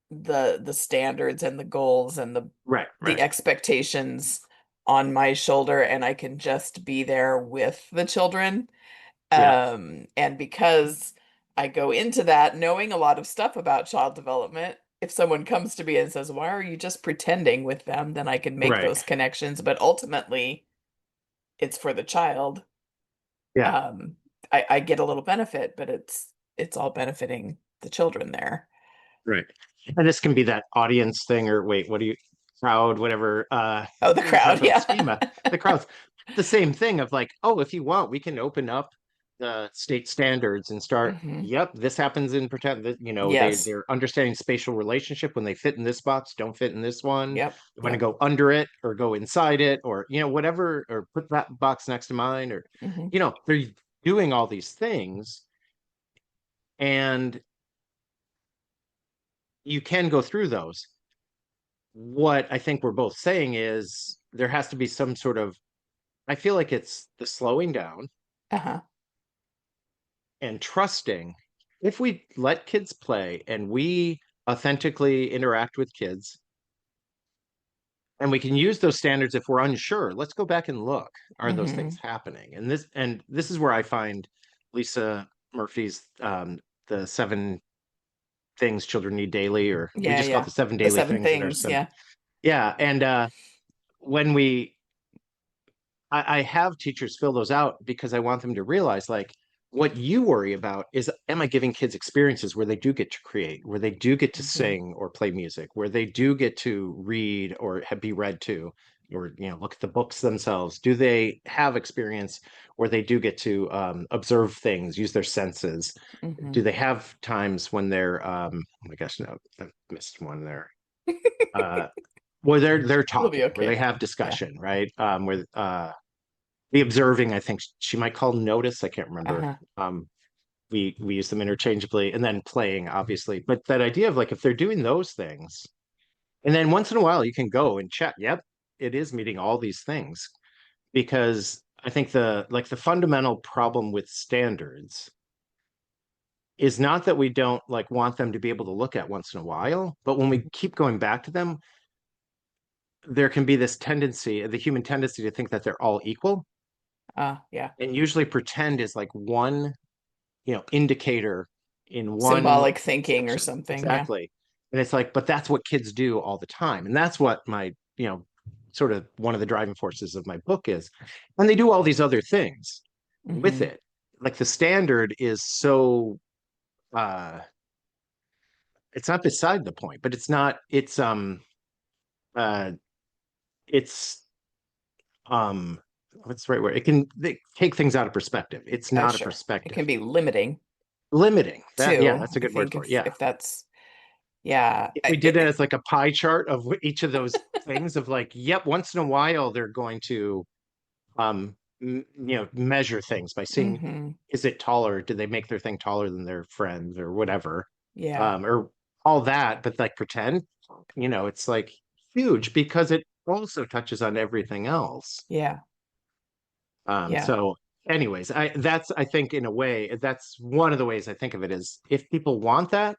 the standards and the goals and right, the right, expectations on my shoulder and I can just be there with the children. yeah, And because I go into that knowing a lot of stuff about child development, if someone comes to me and says, "Why are you just pretending with them?" then I can make right, those connections, but ultimately it's for the child. yeah, Um, I get a little benefit, but it's all benefiting the children there. right. And this can be that audience thing, or wait, what do you, crowd, whatever, Oh, the type crowd, of yeah. schema. The crowds, the same thing of like, oh, if you want, we can open up the state standards and start. Hmm. Yep, this happens in pretend that, Yes. they're understanding spatial relationship when they fit in this box, don't fit in this one. Yep. You want to Yep. go under it or go inside it, or whatever, or put that box next to mine, or Hmm. they're doing all these things, and you can go through those. What I think we're both saying is there has to be some sort of, I feel like it's the slowing down Uh-huh. and trusting. If we let kids play and we authentically interact with kids, and we can use those standards if we're unsure, let's go back and look. Are those things Hmm. happening? And this is where I find Lisa Murphy's the 7 things children need daily, or we Yeah, just call it yeah. the seven The daily seven things, and there's things, some, yeah. yeah. And when we I have teachers fill those out because I want them to realize, like, what you worry about is, am I giving kids experiences where they do get to create, where they do get to Hmm. sing or play music, where they do get to read or be read to, or look at the books themselves? Do they have experience where they do get to observe things, use their senses? Hmm. Do they have times when they're oh my gosh, no, I missed one there. Uh, where they're You'll be talking, where they okay. have Yeah. discussion, right? Where the observing, I think she might call notice. I can't remember. Uh-huh. Um, we use them interchangeably, and then playing, obviously. But that idea of like, if they're doing those things, and then once in a while you can go and check. Yep, it is meeting all these things. Because I think the fundamental problem with standards is not that we don't like want them to be able to look at once in a while, but when we keep going back to them, there can be this tendency, the human tendency, to think that they're all equal. Yeah. And usually pretend is like one, indicator in one Symbolic thinking or section. something, yeah. Exactly. And it's like, but that's what kids do all the time. And that's what my, sort of one of the driving forces of my book is. And they do all these other things with Hmm. it. Like the standard is so it's not beside the point, but uh it's um what's the right word? It can take things out of perspective. It's not a Sure. It perspective. can be limiting. limiting that. Yeah, too. that's a I good word think for it. Yeah. if that's, yeah, If we did it as like a pie chart of each of those things of like, yep, once in a while they're going to measure things by seeing, hmm is it taller? Do they make their thing taller than their friends or whatever? yeah, Or all that, but like pretend, it's like huge because it also touches on everything else. yeah, yeah, So anyways, I think in a way, that's one of the ways I think of it is if people want that,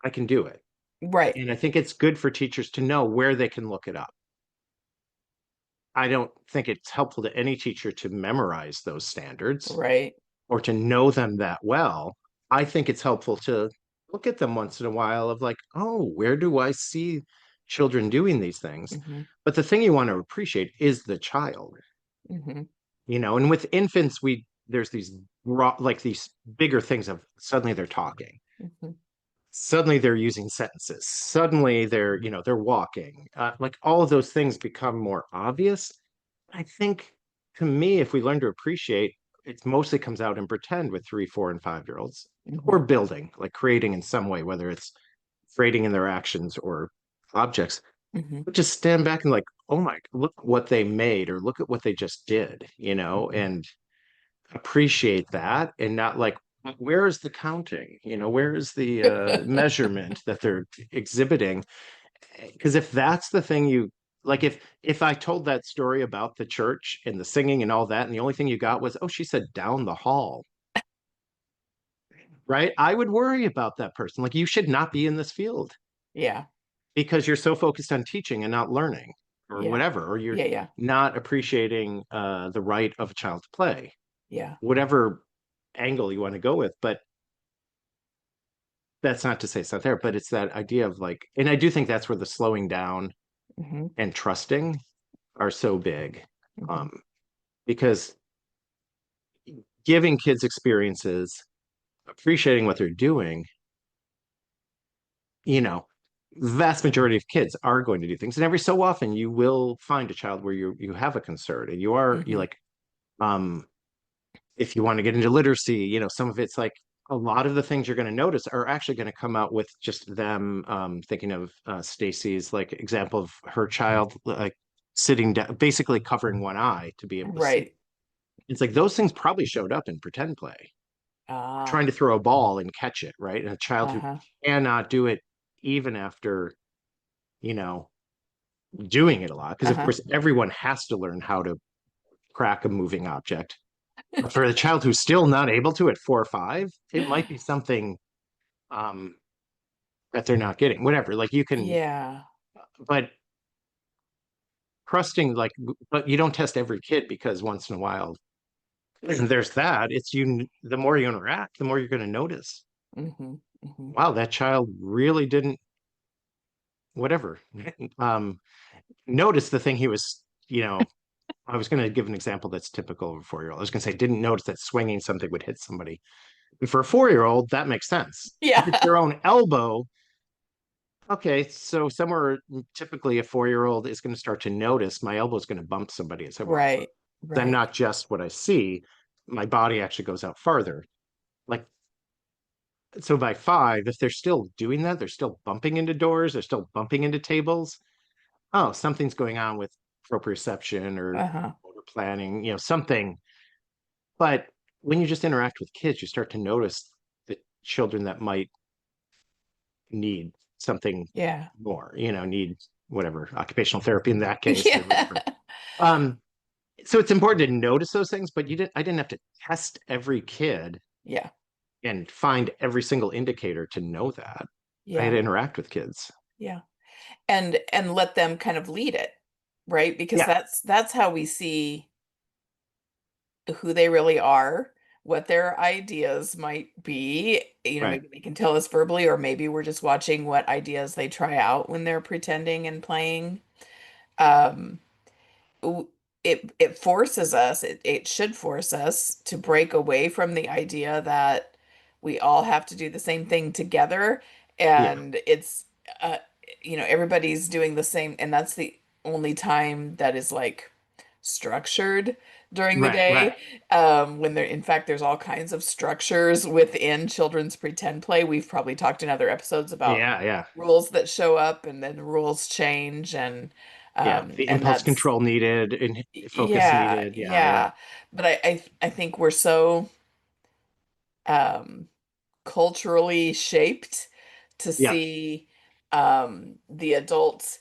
I can do it. right, And I think it's good for teachers to know where they can look it up. I don't think it's helpful to any teacher to memorize those standards right. or to know them that well. I think it's helpful to look at them once in a while of like, oh, where do I see children doing these things? hmm But the thing you want to appreciate is the child, hmm and with infants, there's these like these bigger things of suddenly they're talking. hmm Suddenly they're using sentences. Suddenly they're walking. Like all of those things become more obvious. I think to me, if we learn to appreciate, it mostly comes out in pretend with 3, 4, and 5 year olds, or hmm building, like creating in some way, whether it's creating in their actions or objects. hmm But just stand back and like, oh my, look what they made, or look at what they just did, hmm and appreciate that, and not like, where is the counting? Where is the measurement that they're exhibiting? Because if that's the thing you like, if I told that story about the church and the singing and all that, and the only thing you got was, oh, she said down the hall, right? I would worry about that person. Like, you should not be in this field Yeah, because you're so focused on teaching and not learning or yeah, whatever, or you're yeah, yeah, not appreciating the right of a child to play, yeah. whatever angle you want to go with. But that's not to say it's not there, but it's that idea of like, and I do think that's where the slowing down hmm and trusting are so big. hmm Um, because giving kids experiences, appreciating what they're doing, you know, vast majority of kids are going to do things. And every so often you will find a child where you have a concern and you hmm like, um, if you want to get into literacy, some of it's like a lot of the things you're going to notice are actually going to come out with just them thinking of Stacy's like example of her child like sitting down, basically covering one eye to be able to see. Right. It's like those things probably showed up in pretend play, trying Ah, to throw a ball and catch it, right? And a child who uh-huh, cannot do it even after, you know, doing it a lot. Because of uh-huh. course, everyone has to learn how to crack a moving object. But for a child who's still not able to at 4 or 5, it might be something um that they're not getting. Whatever. Like you can, Yeah, but trusting like, but you don't test every kid because once in a while there's that. It's you the more you interact, the more you're gonna notice. hmm hmm Wow, that child really didn't whatever. Um, notice the thing he was, I was going to give an example that's typical of a 4 year old. I was going to say, didn't notice that swinging something would hit somebody. And for a 4 year old, that makes sense. If it's Yeah. their own elbow, okay, so somewhere typically a 4 year old is going to start to notice my elbow is going to bump somebody as I walk. Right, I'm right. not just what I see, my body actually goes out farther. Like, so by 5, if they're still doing that, they're still bumping into doors, they're still bumping into tables, oh, something's going on with proprioception or Uh-huh. motor planning, something. But when you just interact with kids, you start to notice the children that might need something Yeah. more, need whatever, occupational therapy in that case or Yeah. whatever. Um, so it's important to notice those things, but I didn't have to test every kid Yeah. and find every single indicator to know that. I had to Yeah. interact with kids. Yeah. And let them kind of lead it, right? Because Yeah, that's how we see who they really are, what their ideas might be. right. Maybe they can tell us verbally, or maybe we're just watching what ideas they try out when they're pretending and playing. Um, w- it forces us, it should force us to break away from the idea that we all have to do the same thing together, Yeah, and it's uh everybody's doing the same, and that's the only time that is like structured. during the Right, right. day. When there, in fact, there's all kinds of structures within children's pretend play. We've probably talked in other episodes about Yeah, yeah. rules that show up and then rules change, Yeah. The and impulse that's control needed and focus yeah, needed. Yeah, yeah. yeah. But I think we're so um culturally shaped to Yeah. see the adults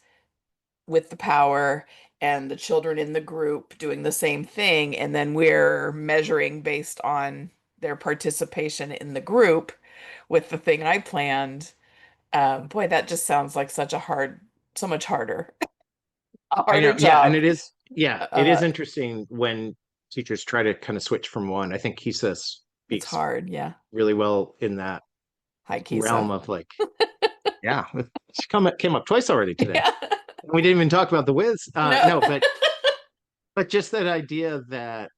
with the power and the children in the group doing the same thing, and then we're measuring based on their participation in the group with the thing I planned. Boy, that just sounds like so much harder, a I harder know. Yeah, and job. it is Uh, interesting when teachers try to kind of switch from one. I think Kisa it's speaks hard, yeah. really well in that Hi, Kisa. realm of like, yeah, she came up twice already today. Yeah. We didn't even talk about the Wiz. No. No, but just that idea that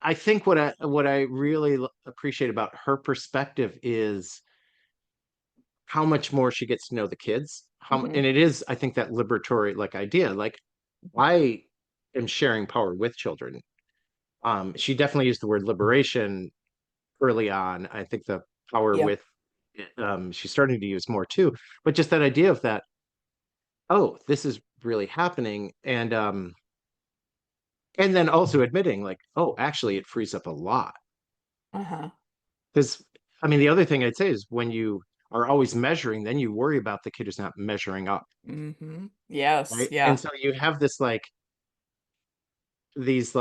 I think what I really appreciate about her perspective is how much more she gets to know the kids. Mhm. And it is, I think, that liberatory like idea. Like I am sharing power with children. She definitely used the word liberation early on. I think the power Yeah. with she's starting to use more too. But just that idea of that, oh, this is really happening, and then also admitting like, oh, actually, it frees up a lot. Uh-huh. Because I mean, the other thing I'd say is when you are always measuring, then you worry about the kid who's not measuring up, Yes, right? And yeah. so you have this like this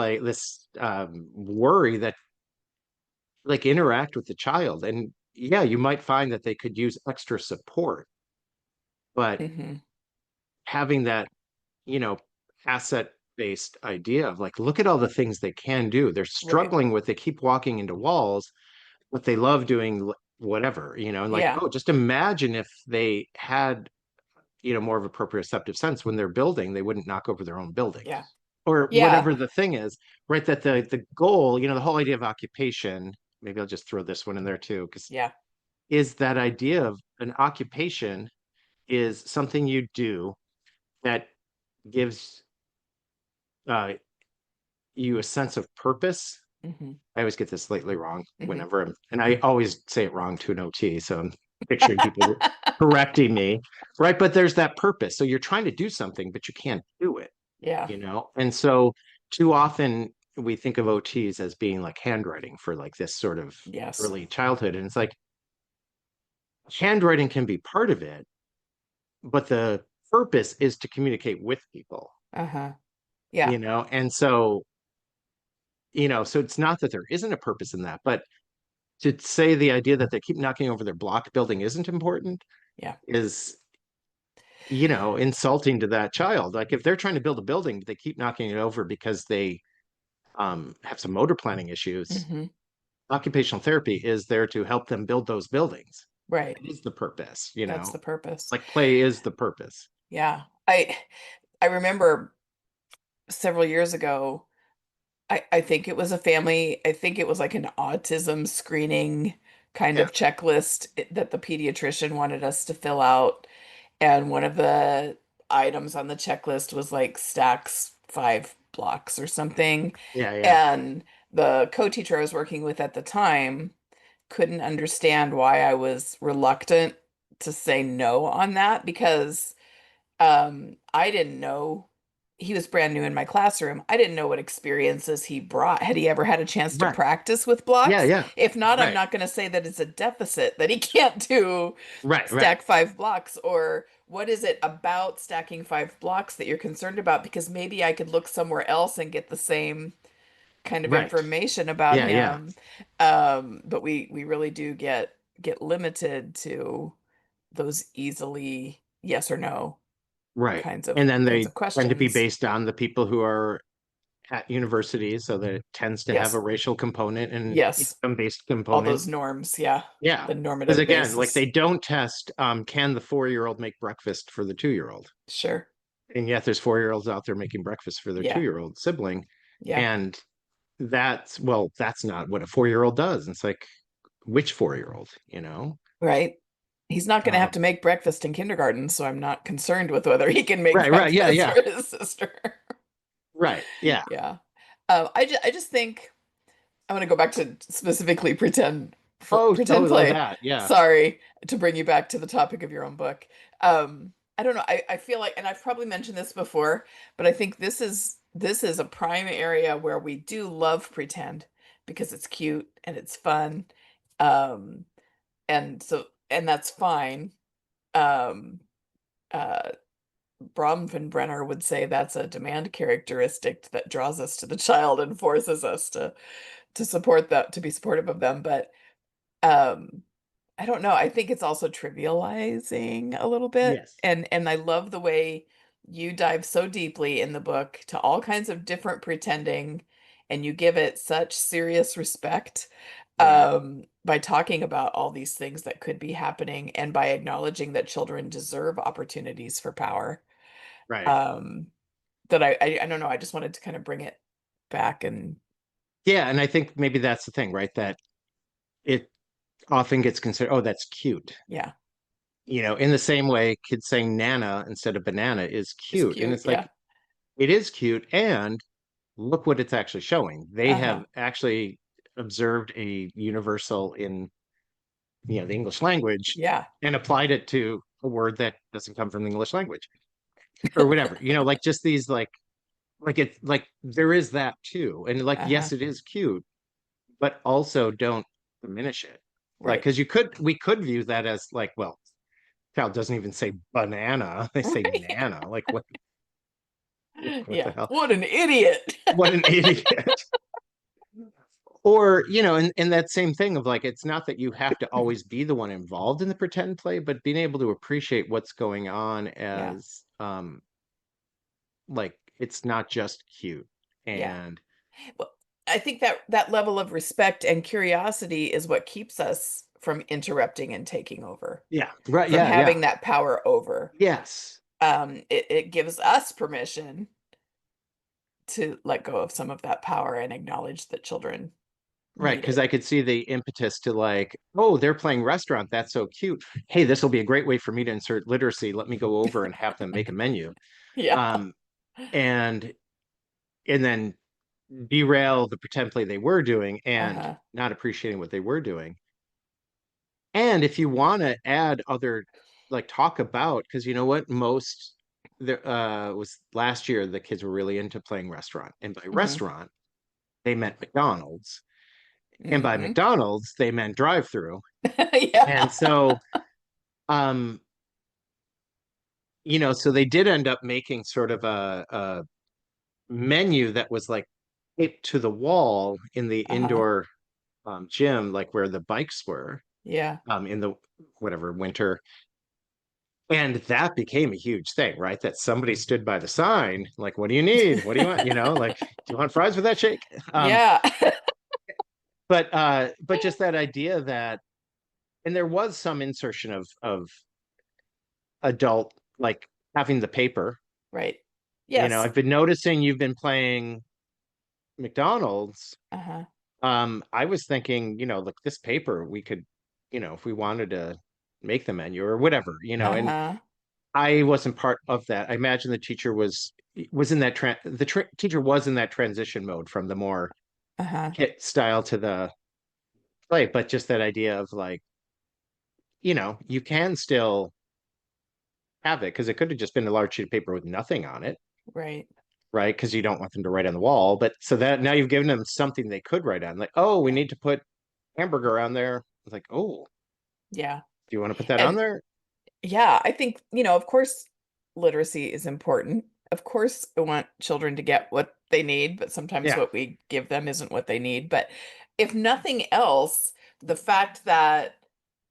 worry that like interact with the child, and yeah, you might find that they could use extra support, but hmm having that, you know, asset based idea of like, look at all the things they can do. They're Right. struggling with, they keep walking into walls, but they love doing whatever, you know, and like, Yeah. oh, just imagine if they had, you know, more of a proprioceptive sense when they're building, they wouldn't knock over their own building Yeah. or Yeah. whatever the thing is, right? That the goal, you know, the whole idea of occupation, maybe I'll just throw this one in there too, because Yeah. is that idea of an occupation is something you do that gives uh, you a sense of purpose. hmm I always get this slightly wrong hmm whenever and I always say it wrong to an OT. So I'm picturing people correcting me, right? But there's that purpose. So you're trying to do something, but you can't do it, Yeah. you know? And so too often we think of OTs as being like handwriting for like this sort of Yes. early childhood. And it's like handwriting can be part of it, but the purpose is to communicate with people, Uh-huh. you Yeah. know? And so, you know, so it's not that there isn't a purpose in that, but to say the idea that they keep knocking over their block building isn't important Yeah. is, you know, insulting to that child. Like if they're trying to build a building, but they keep knocking it over because they have some motor planning issues, hmm occupational therapy is there to help them build those buildings. Right. It is the purpose, you That's know, the purpose. like play is the purpose. Yeah. I remember several years ago, I think it was a family, I think it was like an autism screening kind Yeah. of checklist that the pediatrician wanted us to fill out. And one of the items on the checklist was like stacks 5 blocks or something. Yeah. Yeah. And the co-teacher I was working with at the time couldn't understand why I was reluctant to say no on that because I didn't know he was brand new in my classroom. I didn't know what experiences he brought. Had he ever had a chance to Right. practice with Yeah. blocks? Yeah. If not, I'm Right. not going to say that it's a deficit that he can't do Right. Right. stack 5 blocks. Or what is it about stacking 5 blocks that you're concerned about? Because maybe I could look somewhere else and get the same kind of Right. information about Yeah. Yeah. him. But we really do get limited to those easily yes or no Right. And then kinds they of tend to be questions. based on the people who are at universities, so that it tends to have a Yes. racial component and Yes. income-based All component. those norms, yeah. Yeah. The Because normative again, like basis. they don't test can the 4-year-old make breakfast for the 2-year-old? Sure. And yet there's 4-year-olds out there making breakfast for their Yeah. 2-year-old sibling. Yeah. And that's not what a 4-year-old does. It's like, which 4-year-old, you know? Right. He's not going to have Um, to make breakfast in kindergarten, so I'm not concerned with whether he can make right, right, yeah, breakfast yeah. for his sister. Right. Yeah. Yeah. I just think I want to go back to specifically pretend for Oh, pretend oh, play. that. Yeah. Sorry to bring you back to the topic of your own book. I don't know. I feel like, and I've probably mentioned this before, but I think this is a prime area where we do love pretend because it's cute and it's fun. Um, and that's fine. Um, uh, Bromvenbrenner would say that's a demand characteristic that draws us to the child and forces us to support that, to be supportive of them. But um I don't know. I think it's also trivializing a little bit. Yes. And I love the way you dive so deeply in the book to all kinds of different pretending, and you give it such serious respect Right. by talking about all these things that could be happening and by acknowledging that children deserve opportunities for power. Right. Um that I don't know, I just wanted to kind of bring it back and Yeah. And I think maybe that's the thing, right? That it often gets considered, oh, that's cute. yeah, In the same way, kids saying nana instead of banana is it's cute. And cute. it's Yeah. like, it is cute. And look what it's actually showing. They Uh-huh. have actually observed a universal in, the English language Yeah. and applied it to a word that doesn't come from the English language or whatever, like just these like it's like there is that too. And like, Uh-huh. yes, it is cute, but also don't diminish it. Like, Right. because we could view that as like, well, child doesn't even say banana, they say Right. nana. Like what the Yeah. hell? What an idiot. What an idiot. Or, in that same thing of like, it's not that you have to always be the one involved in the pretend play, but being able to appreciate what's going on Yeah. as like it's not just cute. Yeah. And Well, I think that that level of respect and curiosity is what keeps us from interrupting and taking over, yeah, right, from yeah, yeah. having that power over. Yes. It gives us permission to let go of some of that power and acknowledge that children Right, need because it. I could see the impetus to like, oh, they're playing restaurant. That's so cute. Hey, this will be a great way for me to insert literacy. Let me go over and have them make a menu. Yeah. Um, and and then derail the pretend play they were doing and Uh-huh. not appreciating what they were doing. And if you want to add other, like talk about, because you know what, most there was last year the kids were really into playing restaurant, and by Hmm. restaurant they meant McDonald's, and by Hmm. McDonald's they meant drive-through. Yeah. And so um so they did end up making sort of a menu that was like taped to the wall in the Uh-huh. indoor gym, like where the bikes were Yeah. in the whatever winter. And that became a huge thing, right? That somebody stood by the sign, like, what do you need? What do you want? Like, do you want fries with that shake? Um, Yeah. but just that idea that, and there was some insertion of adult, like having the paper. Right. Yes. I've been noticing you've been playing McDonald's. Uh-huh. I was thinking, like this paper, we could, if we wanted to make the menu or whatever, and Uh-huh. I wasn't part of that. I imagine the teacher was in that teacher was in that transition mode from the more Uh-huh. kit style to the play, but just that idea of like, you can still have it because it could have just been a large sheet of paper with nothing on it, Right. right? Because you don't want them to write on the wall. But so that now you've given them something they could write on, like, oh, we Yeah. need to put hamburger on there. It's like, oh, Yeah. do you want to put that on And there? yeah, I think, of course, literacy is important. Of course, I want children to get what they need, but sometimes Yeah, what we give them isn't what they need. But if nothing else, the fact that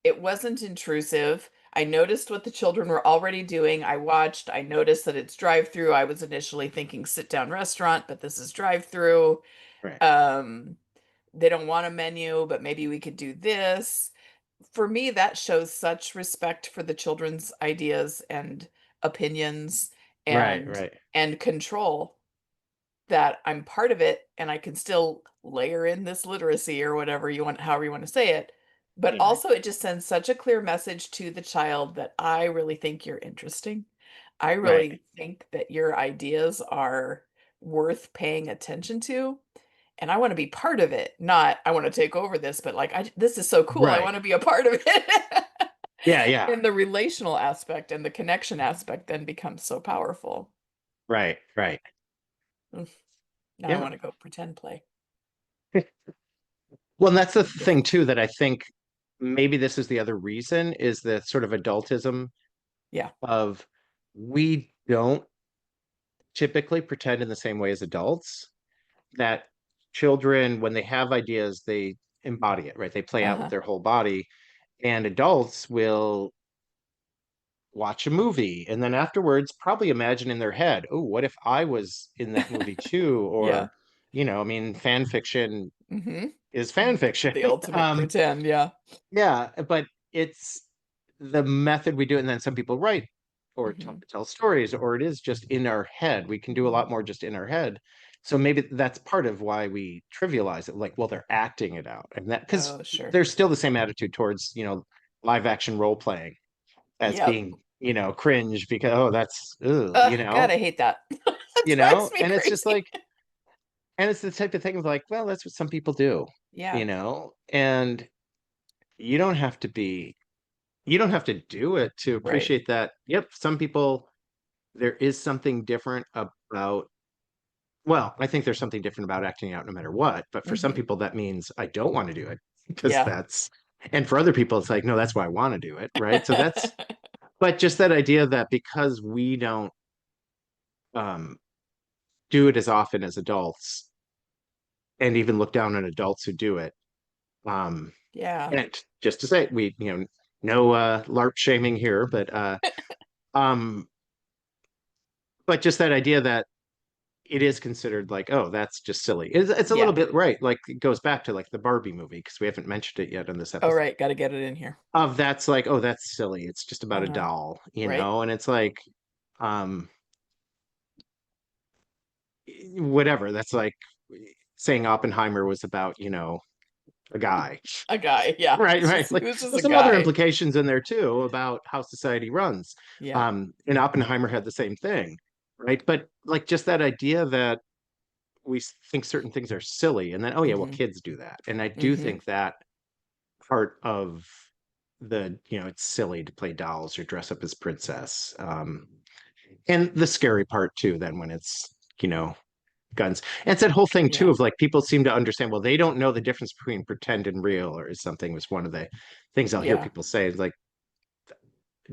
it wasn't intrusive, I noticed what the children were already doing. I watched, I noticed that it's drive-through. I was initially thinking sit down restaurant, but this is drive-through. right, Um, they don't want a menu, but maybe we could do this. For me, that shows such respect for the children's ideas and opinions right, and right. control, that I'm part of it and I can still layer in this literacy or whatever you want, however you want to say it. But Yeah, also it just sends such a clear message to the child that I really think you're interesting. I right, really think that your ideas are worth paying attention to, and I want to be part of it. Not I want to take over this, but like this is so cool. I Right. want to be a part of it. Yeah, yeah. And the relational aspect and the connection aspect then becomes so powerful. Right, right. Mm, now I Yeah. want to go pretend play. Well, and that's the Big thing difference. too that I think maybe this is the other reason is the sort of adultism Yeah. of we don't typically pretend in the same way as adults, that children, when they have ideas, they embody it, right? They play out with Uh-huh. their whole body, and adults will watch a movie and then afterwards probably imagine in their head, oh, what if I was in that movie too? Yeah. Or, I mean, fan fiction Hmm. is fan fiction. The ultimate pretend. Yeah. Yeah, but it's the method we do it, and then some people write or Hmm. tell stories, or it is just in our head. We can do a Hmm. lot more just in our head. So maybe that's part of why we trivialize it, like, well, they're acting it out, and that because Oh, sure. there's still the same attitude towards, live action role playing as Yep. being, cringe because oh, that's ugh, God, I hate that. That drives me and it's just crazy. like, and it's the type of thing of like, well, that's what some people do, Yeah. and you don't have to be you don't have to do it to Right. appreciate that. Yep, some people, there is something different about, well, I think there's something different about acting out no matter what, but for some Hmm. people that means I don't want to do it because Yeah. that's, and for other people it's like, no, that's why I want to do it, right? So that's, but just that idea that because we don't um do it as often as adults and even look down on adults who do it, um Yeah. and just to say we, no LARP shaming here, um but just that idea that it is considered like, oh, that's just silly. It's a little Yeah. bit right. Like it goes back to like the Barbie movie because we haven't mentioned it yet in this Oh, episode. right. Got to get it in here. Of that's like, oh, that's silly. It's just about a Uh-huh. doll, Right. and it's like, um, whatever. That's like saying Oppenheimer was about, a guy. A guy. Yeah. Right, It's right. just, he Like was just a there's some other guy. implications in there too about how society runs. Yeah. And Oppenheimer had the same thing, right? But like just that idea that we think certain things are silly and then oh yeah, well, Hmm. kids do that, and I do Hmm. think that part of the, it's silly to play dolls or dress up as princess, and the scary part too then when it's, guns, and it's that whole thing too Yeah. of like people seem to understand, well, they don't know the difference between pretend and real or something was one of the things I'll hear Yeah. people say, like,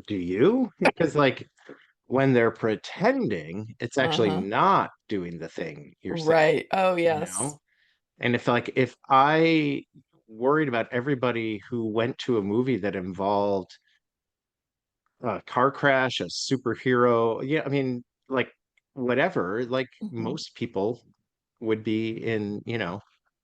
do you? Because like when they're pretending it's actually Uh-huh. not doing the thing you're saying, Right. Oh, you yes. know And if I worried about everybody who went to a movie that involved a car crash, a superhero, yeah, I mean, like whatever, like Hmm. most people would be in,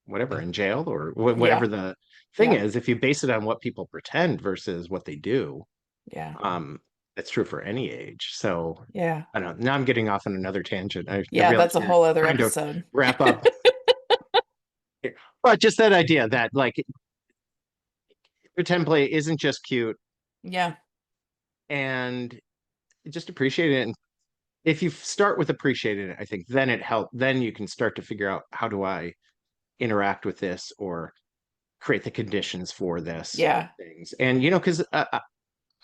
whatever, in jail or Yeah. whatever the thing Yeah. is, if you base it on what people pretend versus what they do, Yeah. um, that's true for any age. So Yeah. I don't know. Now I'm getting off on another tangent. I Yeah. realize That's a we're whole other trying to episode. wrap up here. But just that idea that like pretend play isn't just cute Yeah. and just appreciate it. And if you start with appreciating it, I think then then you can start to figure out how do I interact with this or create the conditions for this Yeah. things. And, because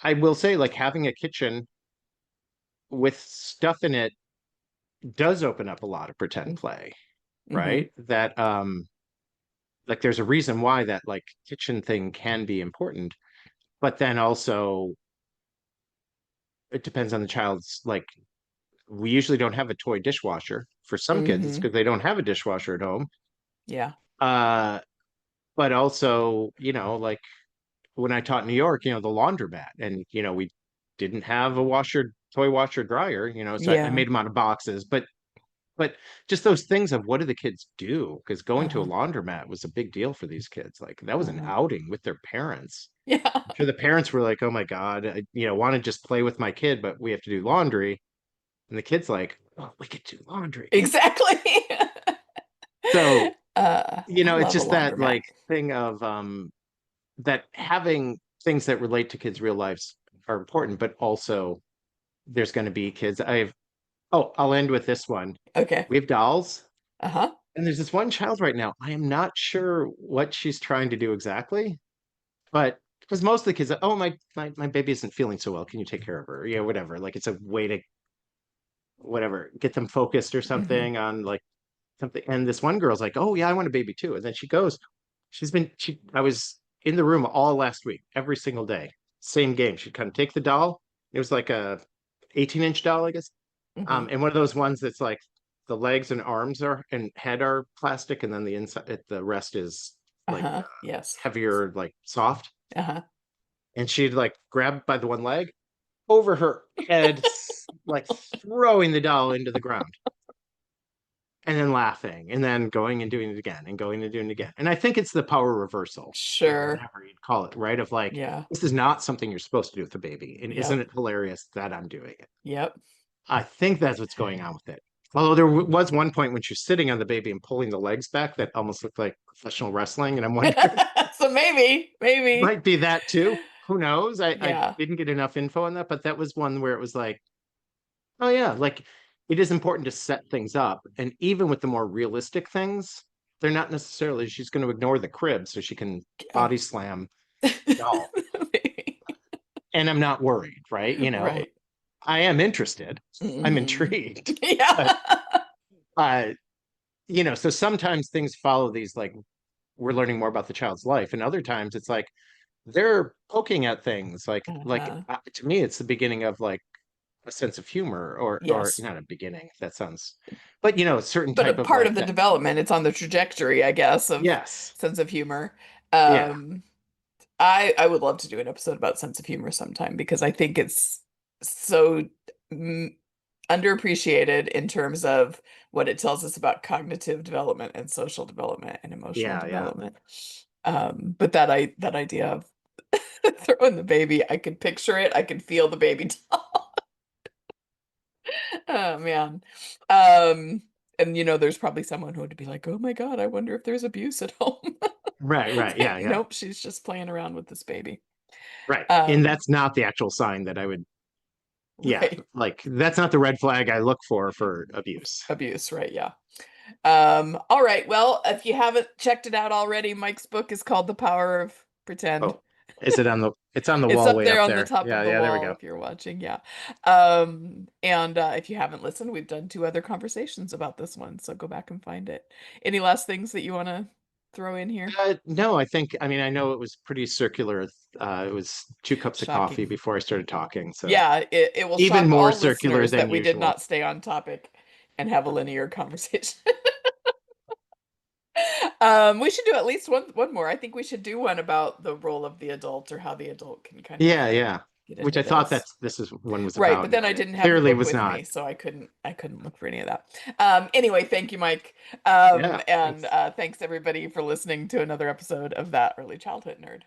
I will say, like, having a kitchen with stuff in it does open up a lot of pretend play, Mm-hmm. right? That, like, there's a reason why that, like, kitchen thing can be important. But then also, it depends on the child's, like, we usually don't have a toy dishwasher for some kids. It's Mm-hmm. because they don't have a dishwasher at home. Yeah. Uh, but also, like when I taught in New York, the laundromat, and we didn't have a toy washer dryer, so I Yeah. made them out of boxes. But just those things of what do the kids do? Because going to a Uh-huh. laundromat was a big deal for these kids. Like that was an Uh-huh. outing with their parents. Yeah. I'm sure the parents were like, "Oh my God, I, want to just play with my kid, but we have to do laundry." And the kid's like, "Oh, we could do laundry." Exactly. So, I it's love a just that laundromat. like thing of that having things that relate to kids' real lives are important, but also there's going to be kids. Oh, I'll end with this one. Okay. We have dolls, Uh-huh. and there's this one child right now. I am not sure what she's trying to do exactly, but because most of the kids, oh, my baby isn't feeling so well. Can you take care of her? Yeah, whatever. Like it's a way to whatever get them focused or Hmm. something on like something. And this one girl's like, oh yeah, I want a baby too. And then she goes, I was in the room all last week, every single day, same game. She'd kind of take the doll. It was like a 18-inch doll, I guess. Hmm. And one of those ones that's like the legs and arms are and head are plastic, and then the inside, the rest is like Uh-huh. Yes. heavier, like soft. Uh-huh. And she'd like grab by the one leg over her head, like throwing the doll into the ground, and then laughing, and then going and doing it again, and going and doing it again. And I think it's the power reversal, or Sure. whatever you'd call it, right? Of like, Yeah. this is not something you're supposed to do with the baby, and isn't Yep. it hilarious that I'm doing it? Yep. I think that's what's going on with it. Although there was one point when she's sitting on the baby and pulling the legs back that almost looked like professional wrestling, and I'm wondering, So maybe. might be that too. Who knows? I Yeah. didn't get enough info on that, but that was one where it was like, oh yeah, like it is important to set things up. And even with the more realistic things, they're not necessarily she's going to ignore the crib so she can Yeah. body slam the doll. And I'm not worried, right? Right. I am interested. I'm Hmm. intrigued. But Yeah. uh, so sometimes things follow these like we're learning more about the child's life, and other times it's like they're poking at things like Uh-huh. to me it's the beginning of like a sense of humor or Yes. not a beginning that sounds but a certain But a type of part like of the that. development, it's on the trajectory, I guess, of Yes. sense of humor. Yeah. Um, I would love to do an episode about sense of humor sometime because I think it's so mm, underappreciated in terms of what it tells us about cognitive development and social development and emotional Yeah. Yeah. development. But that idea of throwing the baby, I could picture it. I could feel the baby doll. Oh man. Um, and there's probably someone who would be like, "Oh my God, I wonder if there's abuse at home." Right. It's Right. like, Yeah. Yeah. nope, she's just playing around with this baby. Right. And Um, that's not the actual sign that I would, yeah, right. like that's not the red flag I look for abuse. Abuse, right, yeah. All right. Well, if you haven't checked it out already, Mike's book is called The Power of Pretend. Oh, is it on it's on the It's wall up way there up on the there. top of Yeah. the Yeah. There we wall go. if you're watching, yeah. And if you haven't listened, we've done two other conversations about this one, so go back and find it. Any last things that you want to throw in here? No, I mean, I know it was pretty circular. It was 2 cups of coffee Shocking. before I started talking. So Yeah, it will even shock more all circular listeners that than we did usual. not stay on topic and have a linear conversation. We should do at least one more. I think we should do one about the role of the adult or how the adult can kind of Yeah, yeah. get Which into I thought this. that this is one was Right, about, but then I and it didn't have the clearly book was with not. me, so I couldn't look for any of that. Anyway, thank you, Mike. Yeah, And thanks. thanks everybody for listening to another episode of That Early Childhood Nerd.